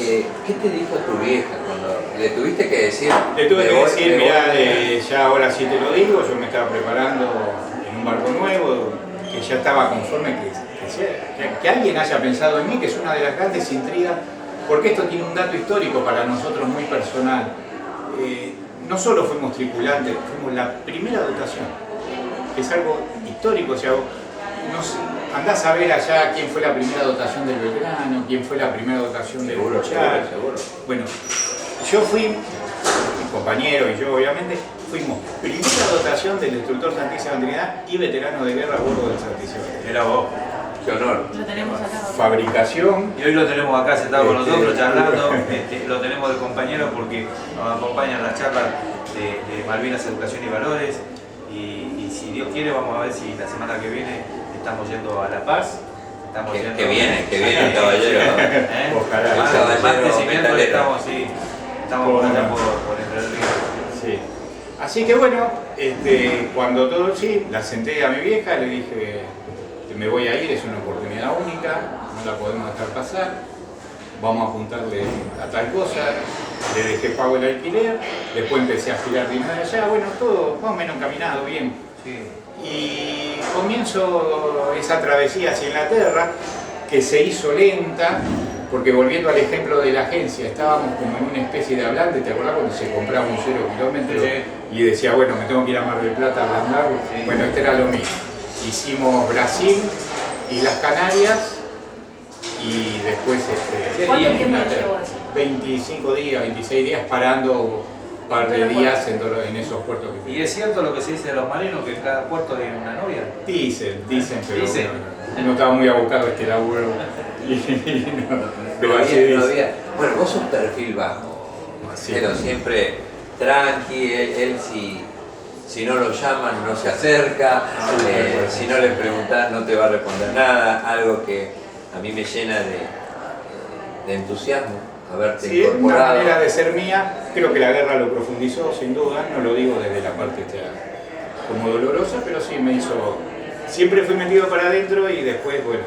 ¿qué te dijo tu vieja cuando le tuviste que decir? Le tuve "Me que voy, decir, me mirá, voy"? ya ahora sí te lo digo, yo me estaba preparando en un barco nuevo, que ya estaba conforme que alguien haya pensado en mí, que es una de las grandes intrigas, porque esto tiene un dato histórico para nosotros muy personal. No solo fuimos tripulantes, fuimos la primera dotación, que es algo histórico, o sea, andás a ver allá quién fue la primera dotación del Belgrano, quién fue la primera dotación del Seguro, Bochar. seguro. Bueno, yo fui, mi compañero y yo obviamente, fuimos primera dotación del instructor Santísima Trinidad y veterano de guerra a bordo del Santísima Trinidad. Era vos. Qué honor. Lo tenemos acá. Fabricación, Y hoy lo tenemos acá sentado con Este, nosotros charlando, lo tenemos de compañero porque nos acompañan las charlas de Malvinas Educación y Valores y si Dios quiere vamos a ver si la semana que viene estamos yendo a La Paz. Estamos yendo Que viene el caballero. ¿Eh? Ojalá. Más, El caballero más crecimiento metalero. estamos por allá por Entre Ríos. sí. Así que bueno, cuando todo, sí, la senté a mi vieja, le dije, me voy a ir, es una oportunidad única, no la podemos dejar pasar, vamos a apuntarle a tal cosa, le dejé pago el alquiler, después empecé a girar dinero allá, bueno, todo más o menos encaminado, bien. Sí. y comienzo esa travesía hacia Inglaterra, que se hizo lenta, porque volviendo al ejemplo de la agencia, estábamos como en una especie de hablante, ¿te acordás cuando se compraba un 0 kilómetro? Sí. Y decía, bueno, me tengo que ir a Mar del Plata a ablandar. Sí. Bueno, este era lo mismo. Hicimos Brasil y las Canarias, y después ¿Cuánto y- tiempo Inglaterra. llevó eso? 25 días, 26 días parando un par de días en esos puertos que ¿Y fuimos. es cierto lo que se dice de los marinos, que en cada puerto hay una novia? Dicen, pero Dicen. bueno, no estaba muy abocado este laburo. Pero así no dice. había- Bueno, vos sos perfil bajo, Marcelo, siempre tranqui, él si no lo llaman no se acerca, si no le preguntás no te va a responder nada, algo que a mí me llena de entusiasmo haberte Sí, es una incorporado. manera de ser mía. Creo que la guerra lo profundizó, sin duda. No lo digo desde la parte como dolorosa, pero sí me hizo. Siempre fui metido para adentro y después, bueno,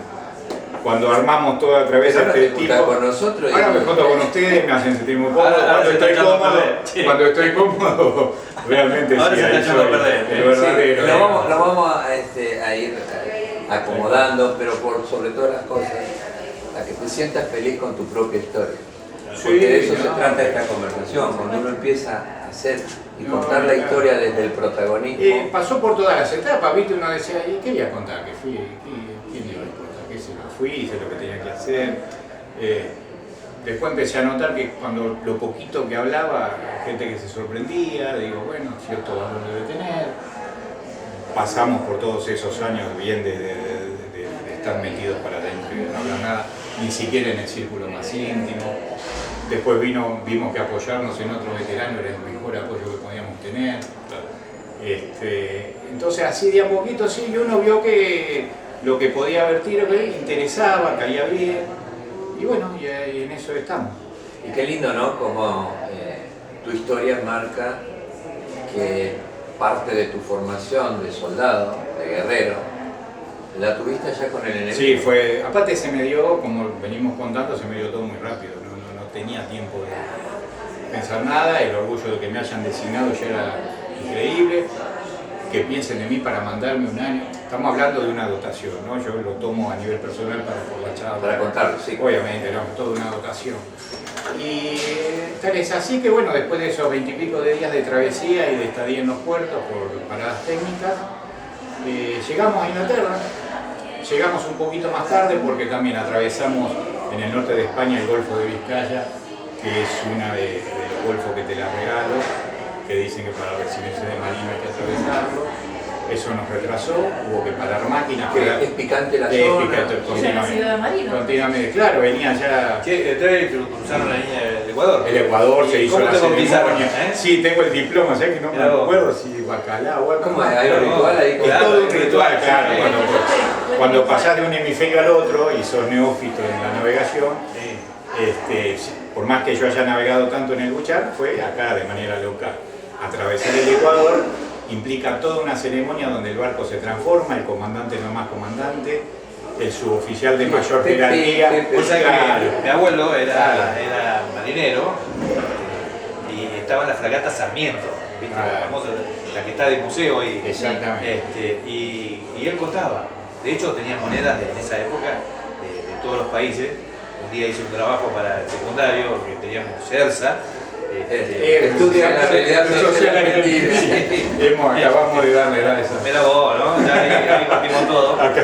cuando armamos todo a través de Ahora este te juntás tipo. con nosotros y- Ahora me junto con ustedes, me hacen sentir muy cómodo. Ahora Cuando se está estoy echando a cómodo, perder. Sí. cuando estoy cómodo, realmente Ahora sí, se está ahí echando a soy perder. el Sí, verdadero. lo vamos a ir acomodando, pero por sobre todas las cosas, a que te sientas feliz con tu propia historia. Porque de eso se trata esta conversación, cuando uno empieza a hacer y contar la historia desde el protagonismo. Pasó por todas las etapas, ¿viste? Uno decía, ¿y qué voy a contar? Que fui, ¿quién iba a importar? ¿Qué se lo fui? Hice lo que tenía que hacer. Después empecé a notar que cuando lo poquito que hablaba, gente que se sorprendía, digo, bueno, cierto valor debe tener. Pasamos por todos esos años bien de estar metidos para adentro y de no hablar nada, ni siquiera en el círculo más íntimo. Después vimos que apoyarnos en otro veterano era el mejor apoyo que podíamos tener. Entonces así de a poquito sí, y uno vio que lo que podía vertir que interesaba, caía bien, y bueno, y en eso estamos. Y qué lindo, ¿no? Como tu historia marca que parte de tu formación de soldado, de guerrero, la tuviste allá con el enemigo. Sí, aparte se me dio, como venimos contando, se me dio todo muy rápido, no tenía tiempo de pensar nada, el orgullo de que me hayan designado ya era increíble, que piensen en mí para mandarme un año, estamos hablando de una dotación, ¿no? Yo lo tomo a nivel personal por la charla. Para contarlo, sí. Obviamente, era toda una dotación. Y tal es así que bueno, después de esos 20 y pico de días de travesía y de estadía en los puertos por paradas técnicas, llegamos a Inglaterra. Llegamos un poquito más tarde porque también atravesamos en el norte de España el Golfo de Vizcaya, que es una de los golfos que te la regalo, que dicen que para recibirse de marino hay que atravesarlo. Eso nos retrasó, hubo que parar máquinas. Es picante la Es zona. picante, ¿Ya nacido de marino? continuamente. Claro, venía ya Ustedes cruzaron la línea del Ecuador. el Ecuador, se ¿Y hizo cómo la te bautizaron? ceremonia. Sí, tengo el diploma, ¿sabes que no me Mirá vos. acuerdo si bacalao o algo ¿Cómo es? más. ¿Hay un ritual ahí? Es todo un ritual, claro. Sí. Cuando pasás de un hemisferio al otro y sos neófito en la navegación, Sí. por más que yo haya navegado tanto en el Buchar, fue acá de manera local. Atravesar el Ecuador implica toda una ceremonia donde el barco se transforma, el comandante no es más comandante, el suboficial de mayor jerarquía. Vos sabés Claro. que mi abuelo era Claro. marinero y estaba en la fragata Sarmiento, ¿viste? Claro. La famosa, la que está de museo ahí. Exactamente. Y él contaba, de hecho tenía monedas en esa época de todos los países. Un día hice un trabajo para el secundario que teníamos CERSA. Estudia la realidad social argentina. Acabamos de darle a esa. Mira vos, ¿no? Ya ahí partimos todo. Acá.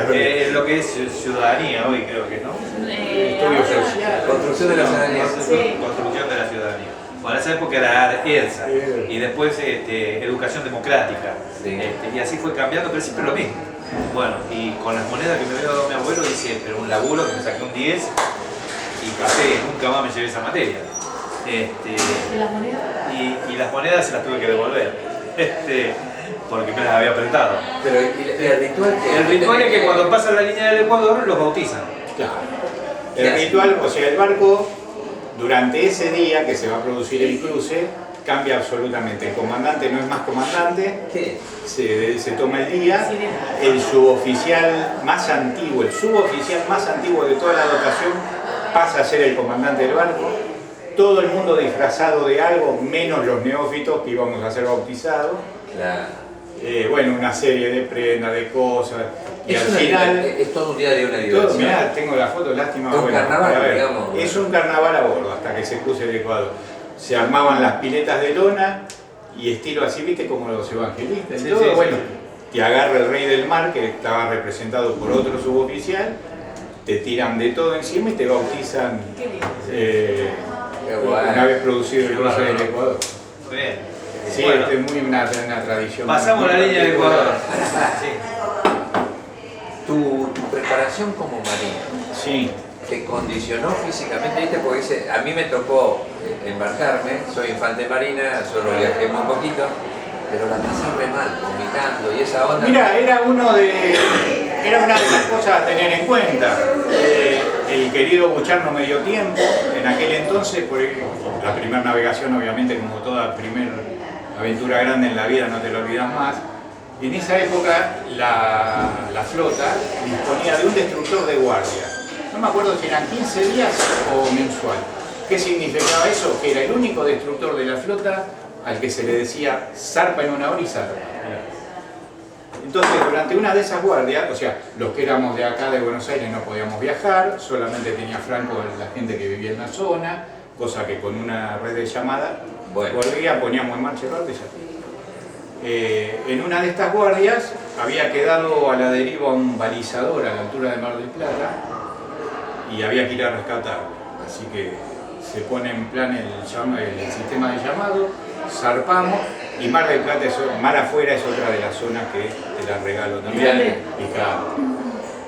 Lo que es ciudadanía hoy, creo que, ¿no? Estudio ahora- social. Construcción de la ciudadanía. Sí. Construcción de la ciudadanía. Bueno, en esa época era ERSA y después educación democrática. Sí. Y así fue cambiando, pero siempre lo mismo. Bueno, y con las monedas que me había dado mi abuelo hice pero un laburo que me saqué un 10 y pasé, nunca más me llevé esa materia. ¿Y las monedas? Y las monedas se las tuve que devolver, porque me las había prestado. Pero ¿y el ritual que El ritual es que cuando pasan la línea del Ecuador los bautizan. Claro. El ritual, o sea, el barco, durante ese día que se va a producir el cruce, cambia absolutamente. El comandante no es más comandante, ¿Qué? se toma el día, el suboficial más antiguo, el suboficial más antiguo de toda la dotación pasa a ser el comandante del barco. Todo el mundo disfrazado de algo, menos los neófitos que íbamos a ser bautizados. La... bueno, una serie de prendas, de cosas. Y al una final... es todo un día de una Todo, diversión. mirá, tengo la foto, lástima. Es un bueno, carnaval, a ver, digamos. es un carnaval a bordo hasta que se puso el Ecuador. Se armaban las piletas de lona y estilo así, viste, como los evangelistas. Y Sí, todo, sí, sí. bueno, te agarra el rey del mar que estaba representado por otro suboficial, te tiran de todo encima y te bautizan Qué lindo. Qué guay. una vez producido el Qué cruce bárbaro. del Ecuador. Muy bien. Sí, Bueno, es muy una tradición. pasamos muy la línea del particular. Ecuador. Sí. Tu preparación como marino Sí. te condicionó físicamente, ¿viste? Porque a mí me tocó embarcarme, soy infante marina, solo viajé muy poquito, pero la pasé re mal, vomitando y esa onda. Mira, era una de las cosas a tener en cuenta. El querido Buchar no me dio tiempo. En aquel entonces, la primera navegación, obviamente, como toda primera aventura grande en la vida, no te lo olvidas más. En esa época, la flota disponía de un destructor de guardia. No me acuerdo si eran 15 días o mensual. ¿Qué significaba eso? Que era el único destructor de la flota al que se le decía zarpa en una hora y zarpa. Entonces, durante una de esas guardias, o sea, los que éramos de acá de Buenos Aires no podíamos viajar, solamente tenía franco la gente que vivía en la zona, cosa que con una red de llamada volvía, poníamos en marcha el barco y ya. En una de estas guardias había quedado a la deriva un balizador a la altura de Mar del Plata y había que ir a rescatarlo. Así que se pone en plan el sistema de llamado, zarpamos y Mar del Plata, mar afuera es otra de las zonas que te la regalo también. Picado.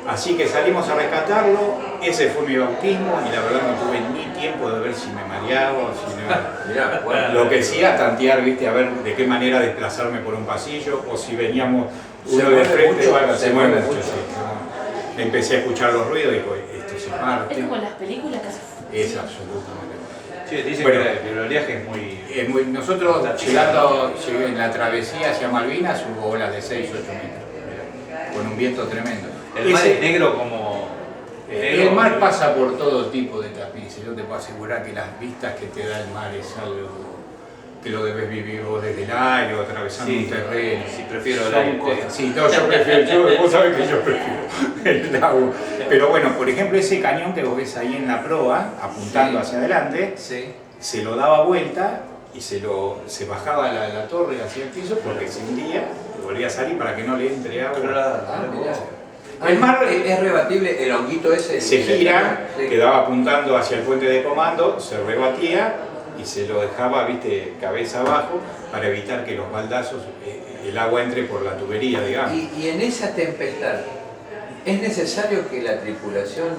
Así que salimos a rescatarlo, ese fue mi bautismo y la verdad no tuve ni tiempo de ver si me mareaba o si no. Mirá, bueno, Lo que sí a tantear, viste, a ver de qué manera desplazarme por un pasillo o si veníamos uno de frente o algo, se mueve mucho. Sí. Empecé a escuchar los ruidos y digo, esto se parte. Es como en las películas que hace. Es absolutamente. Sí, dicen Bueno, que el oleaje es muy... nosotros llegué en la travesía hacia Malvinas hubo olas de 6-8 metros, con un viento tremendo. El mar es negro como... El mar pasa por todo tipo de tapices, yo te puedo asegurar que las vistas que te da el mar es algo que lo debes vivir vos desde el aire o atravesando un terreno. Sí, prefiero el Son aire. cosas- Sí, no, yo prefiero, vos sabés que yo prefiero el agua. Pero bueno, por ejemplo, ese cañón que vos ves ahí en la proa, apuntando hacia adelante, sí. se lo daba vuelta y se bajaba la torre hacia el piso porque se hundía y volvía a salir para que no le entre agua. Ah, mirá. El mar es rebatible, el honguito ese. se gira, Sí. quedaba apuntando hacia el puente de comando, se rebatía y se lo dejaba, viste, cabeza abajo para evitar que los baldazos, el agua entre por la tubería, digamos. Y en esa tempestad, ¿es necesario que la tripulación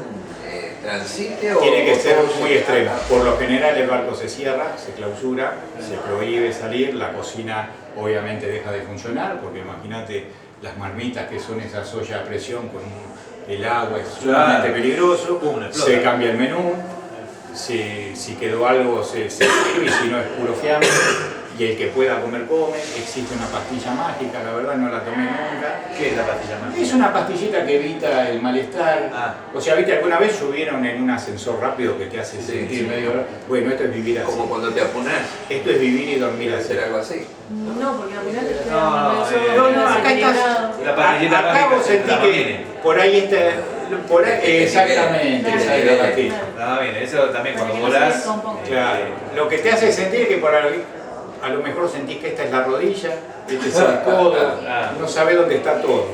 transite o Tiene que o ser todo se- muy extremo. Por lo general el barco se cierra, se clausura, se prohíbe salir, la cocina obviamente deja de funcionar, porque imagínate las marmitas que son esas ollas a presión con el agua, es sumamente peligroso, se cambia el menú, si quedó algo se sirve y si no es puro fiambre. Y el que pueda comer come, existe una pastilla mágica, la verdad no la tomé nunca. ¿Qué es la pastilla mágica? Es una pastillita que evita el malestar. Ah. O sea, ¿viste? ¿Alguna vez subieron en un ascensor rápido que te hace Sí, sentir sí. medio... Bueno, esto es vivir así. Como cuando te apunás, Esto es vivir y dormir debe así. ser algo así. No, porque al final te No, acá estás. La pastillita Acá mágica vos se sentís la que mantiene. por ahí está... Por ahí, Que exactamente, se esa es libere. la pastilla. No, bien, eso también cuando Para que no se volás... descomponga. Claro. Lo que te hace sentir es que por ahí, a lo mejor sentís que esta es la rodilla, este es el codo, no sabés dónde está todo.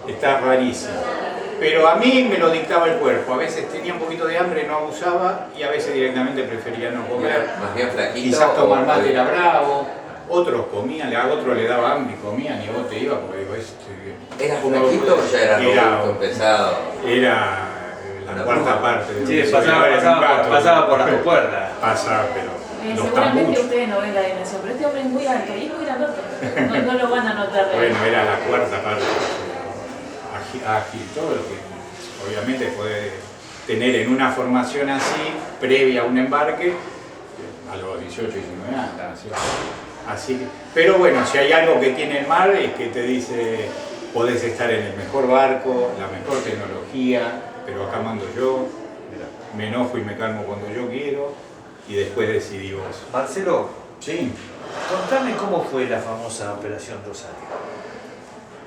Está rarísimo. Pero a mí me lo dictaba el cuerpo. A veces tenía un poquito de hambre, no abusaba, y a veces directamente prefería no comer. Más bien flaquito. Quizás tomar o- mate era bravo, otros comían, a otro le daba hambre y comían y vos te ibas porque digo, ¿Era flaquito o ya era robusto, pesado? Era la Una cuarta pluma. parte de Sí, un sobrevivir en un gato. pasaba por las puertas. Pasaba, pero los Seguramente tambuchos. ustedes no ven la dimensión, pero este hombre es muy alto y es muy grandote. No lo van a notar. Bueno, era la cuarta parte. Ágil, todo lo que obviamente puede tener en una formación así, previa a un embarque, a los 18, 19 años. Así, pero bueno, si hay algo que tiene el mar es que te dice, podés estar en el mejor barco, la mejor tecnología, pero acá mando yo, me enojo y me calmo cuando yo quiero, y después decidí vos. Marcelo, Sí. contame cómo fue la famosa Operación Rosario.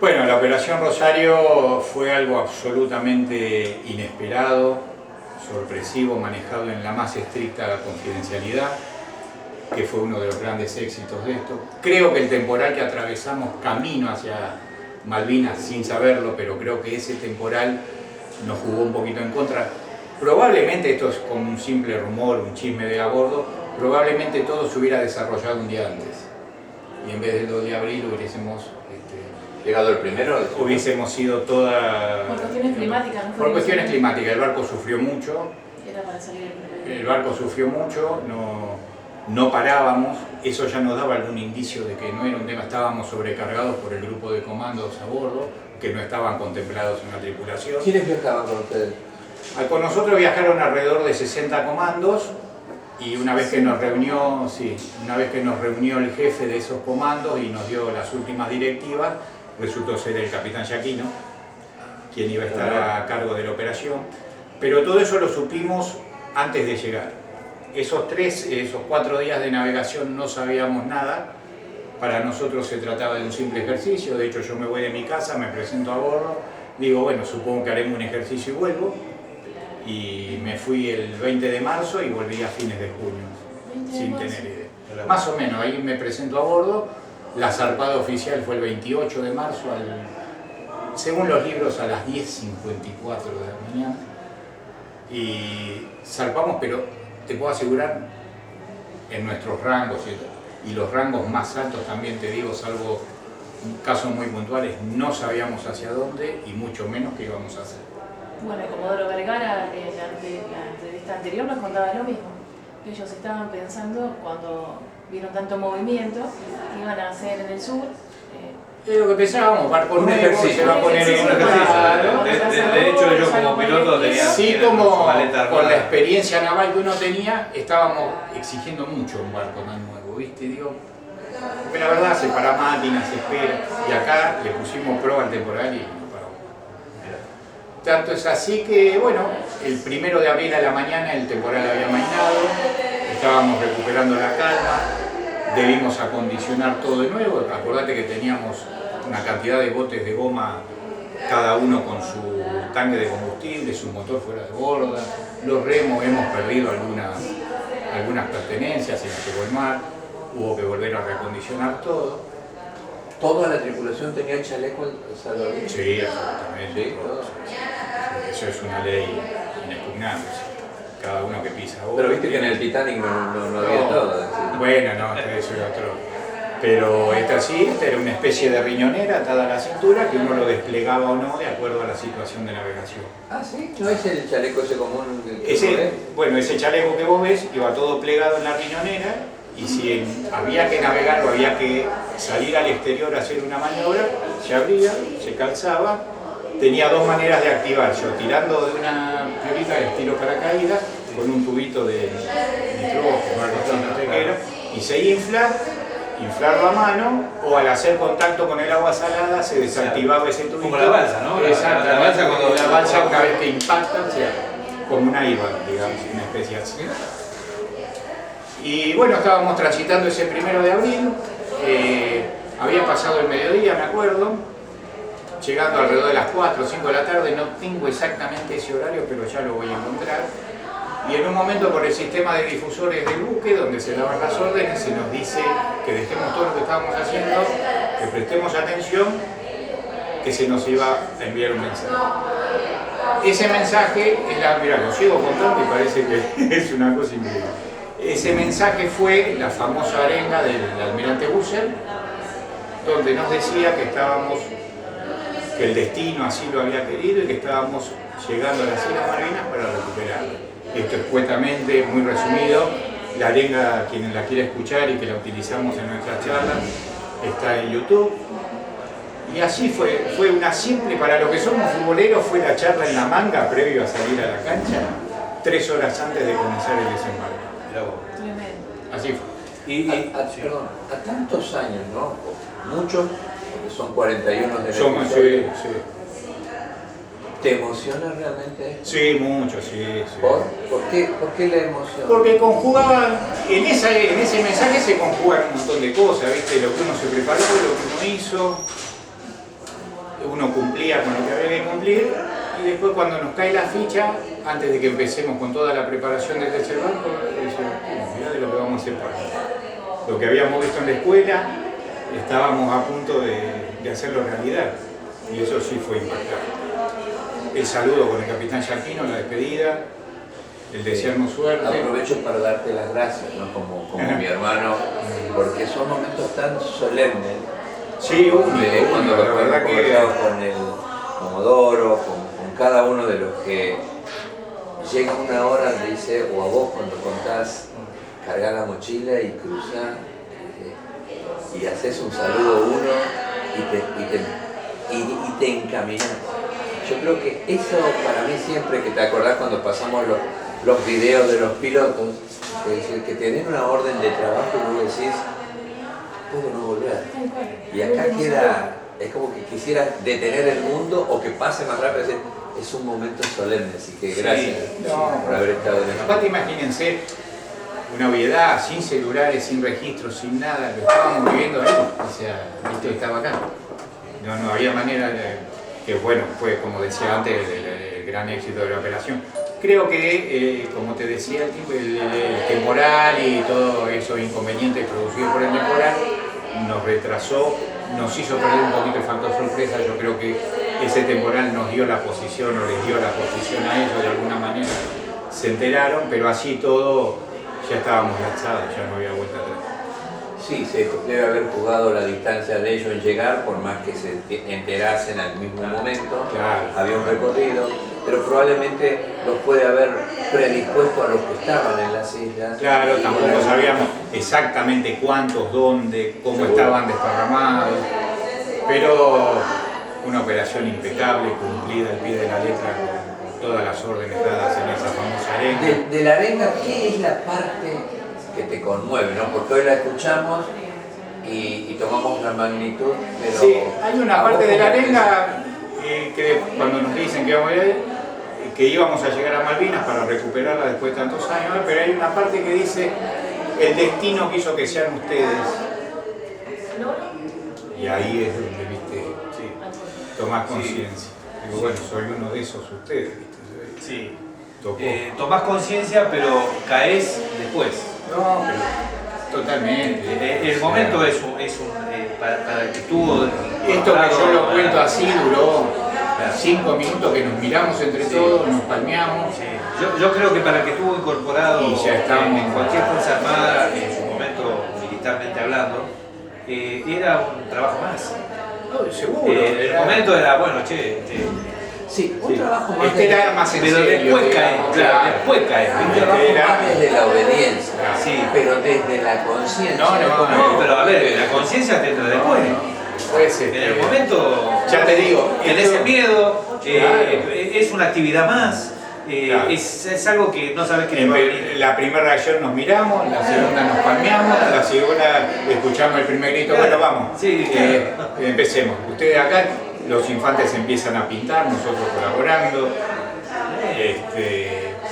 Bueno, la Operación Rosario fue algo absolutamente inesperado, sorpresivo, manejado en la más estricta confidencialidad, que fue uno de los grandes éxitos de esto. Creo que el temporal que atravesamos camino hacia Malvinas, sin saberlo, pero creo que ese temporal nos jugó un poquito en contra. Probablemente, esto es como un simple rumor, un chisme de a bordo, probablemente todo se hubiera desarrollado un día antes. Y en vez del 2 de abril hubiésemos... ¿Llegado el primero? hubiésemos sido toda... Por cuestiones climáticas, ¿no? Por cuestiones climáticas, el barco sufrió mucho, Era para salir el primero. el barco sufrió mucho, no parábamos, eso ya nos daba algún indicio de que no era un tema, estábamos sobrecargados por el grupo de comandos a bordo, que no estaban contemplados en la tripulación. ¿Quiénes viajaban con ustedes? Con nosotros viajaron alrededor de 60 comandos y una vez que nos reunió, el jefe de esos comandos y nos dio las últimas directivas, resultó ser el capitán Yaquino, quien iba a estar a cargo de la operación, pero todo eso lo supimos antes de llegar. Esos 4 días de navegación no sabíamos nada, para nosotros se trataba de un simple ejercicio, de hecho yo me voy de mi casa, me presento a bordo, digo bueno, supongo que haremos un ejercicio y vuelvo, y me fui el 20 de marzo y volví a fines de junio, sin tener idea. Más o menos, ahí me presento a bordo. La zarpada oficial fue el 28 de marzo, según los libros, a las 10:54 de la mañana. Y zarpamos, pero te puedo asegurar, en nuestros rangos y los rangos más altos también te digo, salvo casos muy puntuales, no sabíamos hacia dónde y mucho menos qué íbamos a hacer. Bueno, el Comodoro Vergara en la entrevista anterior nos contaba lo mismo. Que ellos estaban pensando, cuando vieron tanto movimiento, que iban a hacer en el sur. Es lo que pensábamos, barco Un nuevo, ejercicio, se va a poner en un ejercicio. De hecho, yo como piloto tenía... Sí, tenía como su maleta con la armada. experiencia naval que uno tenía, estábamos exigiendo mucho un barco tan nuevo, ¿viste? Digo, porque la verdad se para máquinas, se espera, y acá le pusimos prueba al temporal y no paró. Tanto es así que, bueno, el 1 de abril a la mañana el temporal había amainado, estábamos recuperando la calma, debimos acondicionar todo de nuevo. Acordate que teníamos una cantidad de botes de goma, cada uno con su tanque de combustible, su motor fuera de borda, los remos, hemos perdido algunas pertenencias, se nos llevó el mar, hubo que volver a reacondicionar todo. ¿Toda la tripulación tenía el chaleco salvavidas? Sí, absolutamente. Sí, todo. Eso es una ley inexpugnable. Cada uno que pisa bordo. Pero viste que en el Titanic no había todo. ¿Sí? Bueno, no, eso era otro. Pero esta sí, esta era una especie de riñonera atada a la cintura que uno lo desplegaba o no de acuerdo a la situación de navegación. Ah, sí, no es el chaleco ese común que uno ve? Bueno, ese chaleco que vos ves iba todo plegado en la riñonera y si había que navegar o había que salir al exterior a hacer una maniobra, se abría, se calzaba. Tenía 2 maneras de activar, yo tirando de una piolita de estilo paracaídas con un tubito de nitrógeno, algo así, no sé qué era, y se inflarlo a mano, o al hacer contacto con el agua salada se desactivaba ese tubito. Como la balsa, ¿no? Exacto, La balsa cuando... la balsa una vez que impacta, o sea, como una IVA, digamos, una especie así. Y bueno, estábamos transitando ese 1 de abril, había pasado el mediodía, me acuerdo, llegando alrededor de las 4 o 5 de la tarde, no tengo exactamente ese horario, pero ya lo voy a encontrar. Y en un momento por el sistema de difusores del buque, donde se daban las órdenes, se nos dice que dejemos todo lo que estábamos haciendo, que prestemos atención, que se nos iba a enviar un mensaje. Ese mensaje, mirá, lo sigo contando y parece que es una cosa increíble. Ese mensaje fue la famosa arenga del almirante Busser, donde nos decía que que el destino así lo había querido y que estábamos llegando a las Islas Malvinas para recuperarlo. Esto escuetamente, muy resumido, la arenga, quien la quiera escuchar y que la utilizamos en nuestras charlas, está en YouTube. Y así fue una simple, para los que somos futboleros, fue la charla en la manga previo a salir a la cancha, 3 horas antes de comenzar el desembarco. Tremendo. Así fue. Perdón, a tantos años, ¿no? Muchos, porque son 41 de la Somos, historia. sí. ¿Te emociona realmente? Sí, mucho, sí. ¿Por qué la emoción? Porque conjugaban, en ese mensaje se conjugan un montón de cosas, ¿viste? Lo que uno se preparó, lo que uno hizo. uno cumplía con lo que había que cumplir, y después cuando nos cae la ficha, antes de que empecemos con toda la preparación del tercer barco, decimos, mirá de lo que vamos a hacer para acá. Lo que habíamos visto en la escuela, estábamos a punto de hacerlo realidad, y eso sí fue impactante. El saludo con el capitán Giacchino, la despedida, el desearnos suerte. Aprovecho para darte las gracias, ¿no? como mi hermano, porque son momentos tan solemnes. Sí, Cuando la verdad que con el Comodoro, con cada uno de los que llega una hora, dice, o a vos cuando contás, cargar la mochila y cruzar, y haces un saludo uno y te encaminás. Yo creo que eso para mí siempre, que te acordás cuando pasamos los videos de los pilotos, es decir, que te den una orden de trabajo y vos decís, puedo no volver. Y acá queda, es como que quisiera detener el mundo o que pase más rápido. Es un momento solemne, así que gracias por haber estado en esto. Aparte, imagínense una obviedad, sin celulares, sin registros, sin nada, lo estábamos viviendo ahí. O sea, esto estaba acá. No había manera que, bueno, fue como decía antes, el gran éxito de la operación. Creo que, como te decía, el temporal y todo eso inconveniente producido por el temporal nos retrasó, nos hizo perder un poquito el factor sorpresa. Yo creo que ese temporal nos dio la posición o les dio la posición a ellos de alguna manera. Se enteraron, pero así todo ya estábamos lanzados, ya no había vuelta atrás. Sí, se debe haber jugado la distancia de ellos en llegar, por más que se enterasen al mismo momento. Claro. Había un recorrido, pero probablemente los puede haber predispuesto a los que estaban en las islas. Claro, tampoco sabíamos exactamente cuántos, dónde, cómo estaban desparramados, pero una operación impecable, cumplida al pie de la letra, con todas las órdenes dadas en esa famosa arenga. De la arenga, ¿qué es la parte que te conmueve, ¿no? Porque hoy la escuchamos y tomamos la magnitud, pero... Sí, hay una parte de la arenga que cuando nos dicen que íbamos a llegar a Malvinas para recuperarla después de tantos años, pero hay una parte que dice, el destino quiso que sean ustedes. Y ahí es donde, viste, tomás conciencia. Digo, bueno, soy uno de esos ustedes, viste. Sí. Tocó. Tomás conciencia, pero caes después. No, pero totalmente. El momento es un para el que estuvo... Esto que yo lo cuento así duró 5 minutos que nos miramos entre todos, nos palmeamos. Sí. Yo creo que para el que estuvo incorporado y ya estábamos en cualquier fuerza armada, en su momento militarmente hablando, era un trabajo más. No, seguro. El momento era, bueno, Sí, un trabajo más Este era más en pero serio, después cae, digamos, claro, después cae. un trabajo más desde la obediencia, Sí. pero desde la conciencia. No, pero a ver, la conciencia te entra después. Pues, En el momento, ya te digo, tenés esto- el miedo, Claro. es una actividad más, Claro. es algo que no sabes qué te va a venir. La primera reacción nos miramos, la segunda nos palmeamos, la segunda escuchamos el primer grito, Claro. bueno, vamos, Sí, empecemos. Ustedes acá, los infantes empiezan a pintar, nosotros colaborando,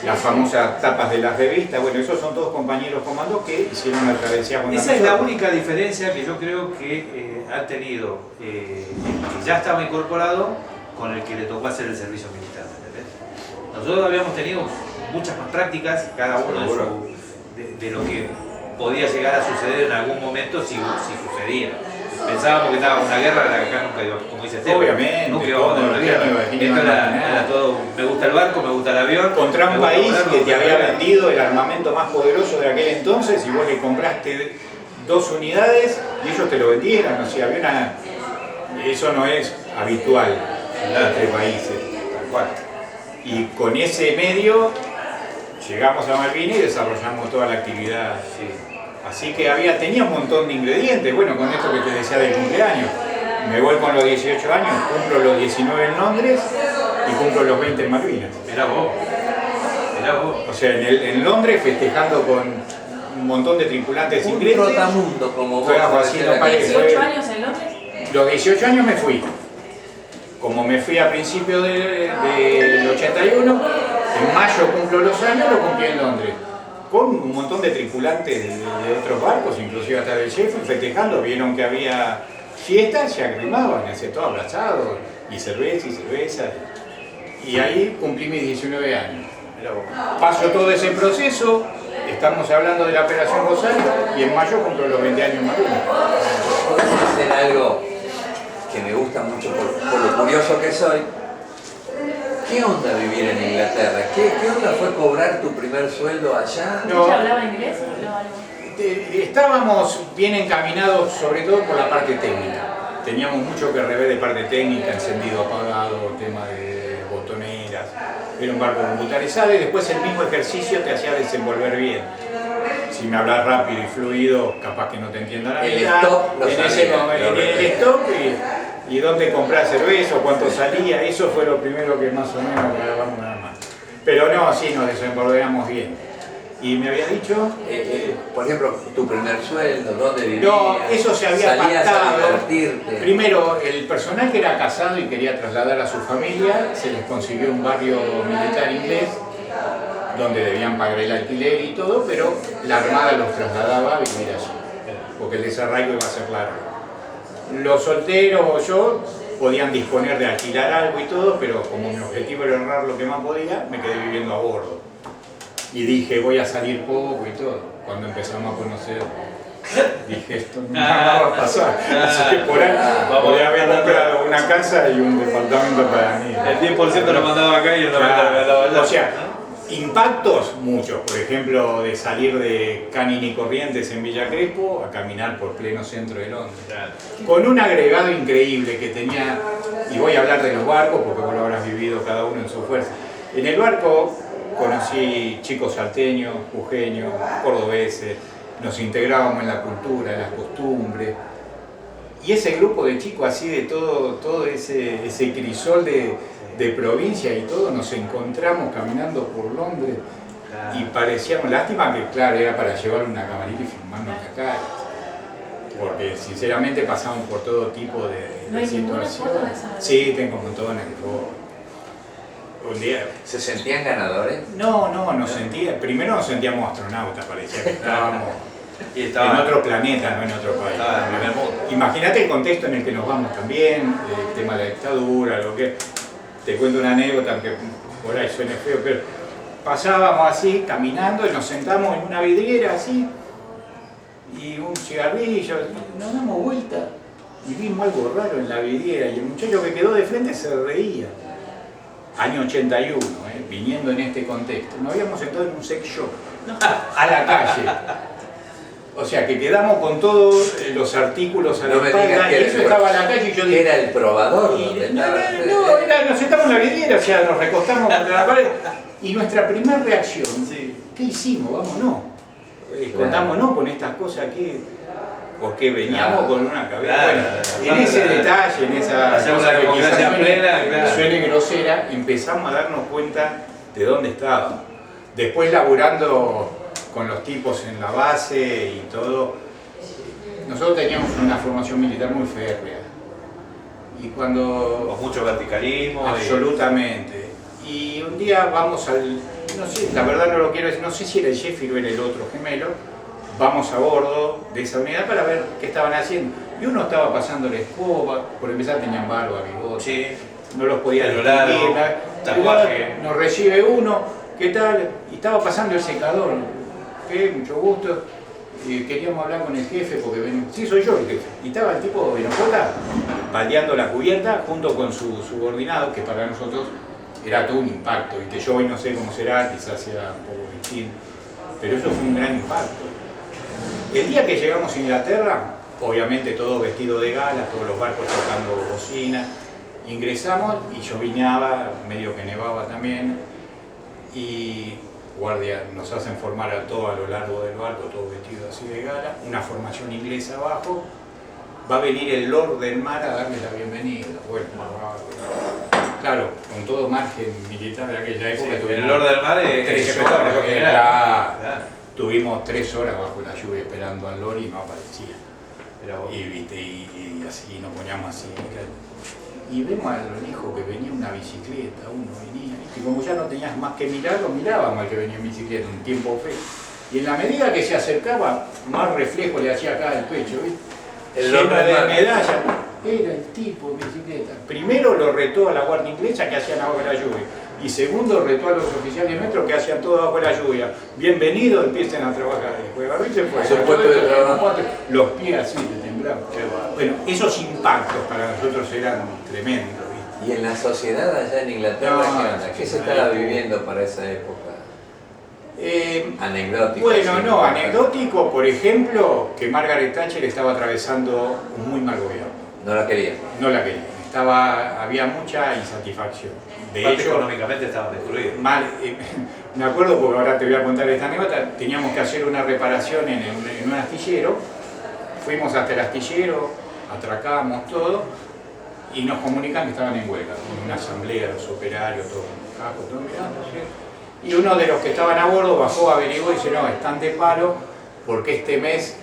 las famosas tapas de las revistas, bueno, esos son todos compañeros comandos que hicieron la travesía con Esa es la nosotros. única diferencia que yo creo que han tenido, que ya estaba incorporado con el que le tocó hacer el servicio militar. ¿Entendés? Nosotros habíamos tenido muchas más prácticas, cada uno de lo que podía llegar a suceder en algún momento si sucedía. Pensábamos que estaba una guerra de la que acá nunca iba, como dice Esteban, Obviamente, nunca íbamos a tener una guerra. Esto era todo, me gusta el barco, me gusta el avión. Contra me un gusta país volar, que te había volar. vendido el armamento más poderoso de aquel entonces y vos le compraste 2 unidades y ellos te lo vendieron, o sea, eso no es habitual entre países, tal cual. Y con ese medio llegamos a Malvinas y desarrollamos toda la actividad. Así que tenía un montón de ingredientes. Bueno, con esto que te decía del cumpleaños, me voy con los 18 años, cumplo los 19 en Londres y cumplo los 20 en Malvinas. Mirá vos. O sea, en Londres festejando con un montón de tripulantes Un ingleses. trotamundo como vos. Fue algo así, no parece. 18 años en Londres. Los 18 años me fui. Como me fui a principios del 81, en mayo cumplo los años, lo cumplí en Londres. Con un montón de tripulantes de otros barcos, inclusive hasta del Sheffield, festejando. Vieron que había fiestas, se agrimaban, todo abrazado. y cerveza y cerveza. Y ahí cumplí mis 19 años. Paso todo ese proceso, estamos hablando de la Operación Rosario, y en mayo cumplo los 20 años más. ¿Podés hacer algo que me gusta mucho por lo curioso que soy? ¿Qué onda vivir en Inglaterra? ¿Qué onda fue cobrar tu primer sueldo allá? No. ¿Ella hablaba inglés o hablaba algo? Estábamos bien encaminados, sobre todo por la parte técnica. Teníamos mucho que rever de parte técnica, encendido apagado, tema de botoneras. Era un barco computarizado y después el mismo ejercicio te hacía desenvolver bien. Si me hablas rápido y fluido, capaz que no te entienda la El mitad. stop lo En sabía, ese momento, el stop y dónde comprar cerveza, cuánto salía, eso fue lo primero que más o menos grabamos nada más. Pero no, sí, nos desenvolvíamos bien. Y me había dicho... por ejemplo, tu primer sueldo, ¿dónde vivías? No, eso se había ¿Salías pactado. a divertirte? Primero, el personaje era casado y quería trasladar a su familia, se les consiguió un barrio militar inglés, donde debían pagar el alquiler y todo, pero la Armada los trasladaba a vivir allí, porque el desarraigo iba a ser largo. Los solteros o yo podían disponer de alquilar algo y todo, pero como mi objetivo era ahorrar lo que más podía, me quedé viviendo a bordo. Y dije, voy a salir poco y todo. Cuando empezamos a conocer, dije, esto no va a pasar. Así que por ahí podía haber comprado una casa y un departamento para mí. El 10% lo mandaba acá y el 90% lo mandaba allá. O sea, impactos muchos. Por ejemplo, de salir de Canning y Corrientes en Villa Crespo a caminar por pleno centro de Londres. Con un agregado increíble que tenía, y voy a hablar de los barcos porque vos lo habrás vivido cada uno en su fuerza. En el barco conocí chicos salteños, jujeños, cordobeses, nos integrábamos en la cultura, en las costumbres. Y ese grupo de chicos así de todo ese crisol de provincia y todo, nos encontramos caminando por Londres y parecíamos, lástima que claro, era para llevar una camarita y filmarnos acá. Porque sinceramente pasamos por todo tipo de ¿No hay ninguna foto de situaciones. esa? Sí, tengo montones de fotos. Un día. ¿Se sentían ganadores? No, nos sentía. Primero nos sentíamos astronautas, parecía que estábamos Y en otro planeta, no en otro país. Estaba en el primer mundo. Imagínate el contexto en el que nos vamos también, el tema de la dictadura, lo que. Te cuento una anécdota que por ahí suene feo, pero pasábamos así, caminando, y nos sentamos en una vidriera así, y un cigarrillo, y nos damos vuelta, y vimos algo raro en la vidriera, y el muchacho que quedó de frente se reía. Año 81, viniendo en este contexto. Nos habíamos sentado en un sex shop, a la calle. O sea, que quedamos con todos los artículos a la espalda, y eso estaba a la calle y yo dije... Era el probador donde estaba. Nos sentamos en la vidriera, o sea, nos recostamos contra la pared. Y nuestra primera reacción, ¿qué hicimos? Vámonos. Contámonos con estas cosas que... Porque veníamos con una cabeza. Bueno, en ese detalle, en esa cosa que quizás suene grosera, empezamos a darnos cuenta de dónde estábamos. Después laburando con los tipos en la base y todo, nosotros teníamos una formación militar muy férrea. Y cuando... Con mucho verticalismo. Absolutamente. Y un día vamos al... No sé, la verdad no lo quiero decir, no sé si era el Sheffield o era el otro gemelo. Vamos a bordo de esa unidad para ver qué estaban haciendo. Y uno estaba pasando la escoba, por empezar tenían barba, bigote, Sí. no los podía Pelo distinguir. largo, tatuaje. Nos recibe uno, ¿qué tal? Y estaba pasando el secador. ¿Qué? Mucho gusto. Y queríamos hablar con el jefe porque venimos. Sí, soy yo el jefe. Y estaba el tipo de Enojota baldeando la cubierta junto con su subordinado, que para nosotros era todo un impacto. Y que yo hoy no sé cómo será, quizás sea un poco distinto. Pero eso fue un gran impacto. El día que llegamos a Inglaterra, obviamente todo vestido de gala, todos los barcos tocando bocina, ingresamos y lloviznaba, medio que nevaba también, y guardia nos hacen formar a todo a lo largo del barco, todo vestido así de gala, una formación inglesa abajo, va a venir el Lord del Mar a darles la bienvenida. Bueno, claro, con todo margen militar de aquella época. Sí, el Lord del Mar es 3 horas, tuvimos 3 horas bajo la lluvia esperando al Lord y no aparecía. Y, ¿viste? Y así nos poníamos así. Y vemos al hijo que venía en una bicicleta, uno venía, ¿viste? Y como ya no tenías más que mirarlo, mirábamos al que venía en bicicleta, un tiempo feo. Y en la medida que se acercaba, más reflejo le hacía acá al pecho, ¿viste? El Lleno Lord del de Mar. medallas. era el tipo de bicicleta. Primero lo retó a la Guardia Inglesa que hacían abajo de la lluvia. Y segundo retó a los oficiales de metro que hacían todo bajo la lluvia. Bienvenido, empiecen a trabajar. Después Barbieri se fue. Su puesto de trabajo. Los pies así le temblaban. Bueno, esos impactos para nosotros eran tremendos. ¿Viste? Y en la sociedad allá en Inglaterra, No, ¿qué onda? ¿Qué se estaba viviendo para esa época? Anecdótico. Bueno, sí, no, anecdótico, por ejemplo, que Margaret Thatcher estaba atravesando un muy mal gobierno. No la quería. No la quería. Había mucha insatisfacción. De Aparte, hecho, económicamente estaban destruidos. mal, me acuerdo porque ahora te voy a contar esta anécdota, teníamos que hacer una reparación en un astillero, fuimos hasta el astillero, atracábamos todo y nos comunican que estaban en huelga, en una asamblea, los operarios, todo mirando, ¿sí? Y uno de los que estaban a bordo bajó, averiguó y dice, no, están de paro porque este mes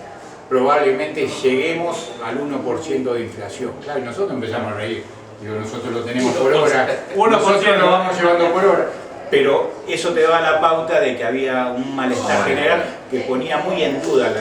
probablemente lleguemos al 1% de inflación. Claro, y nosotros empezamos a reír. Digo, nosotros lo tenemos por hora, 1% nosotros lo vamos llevando por hora. Pero eso te da la pauta de que había un malestar general que ponía muy en duda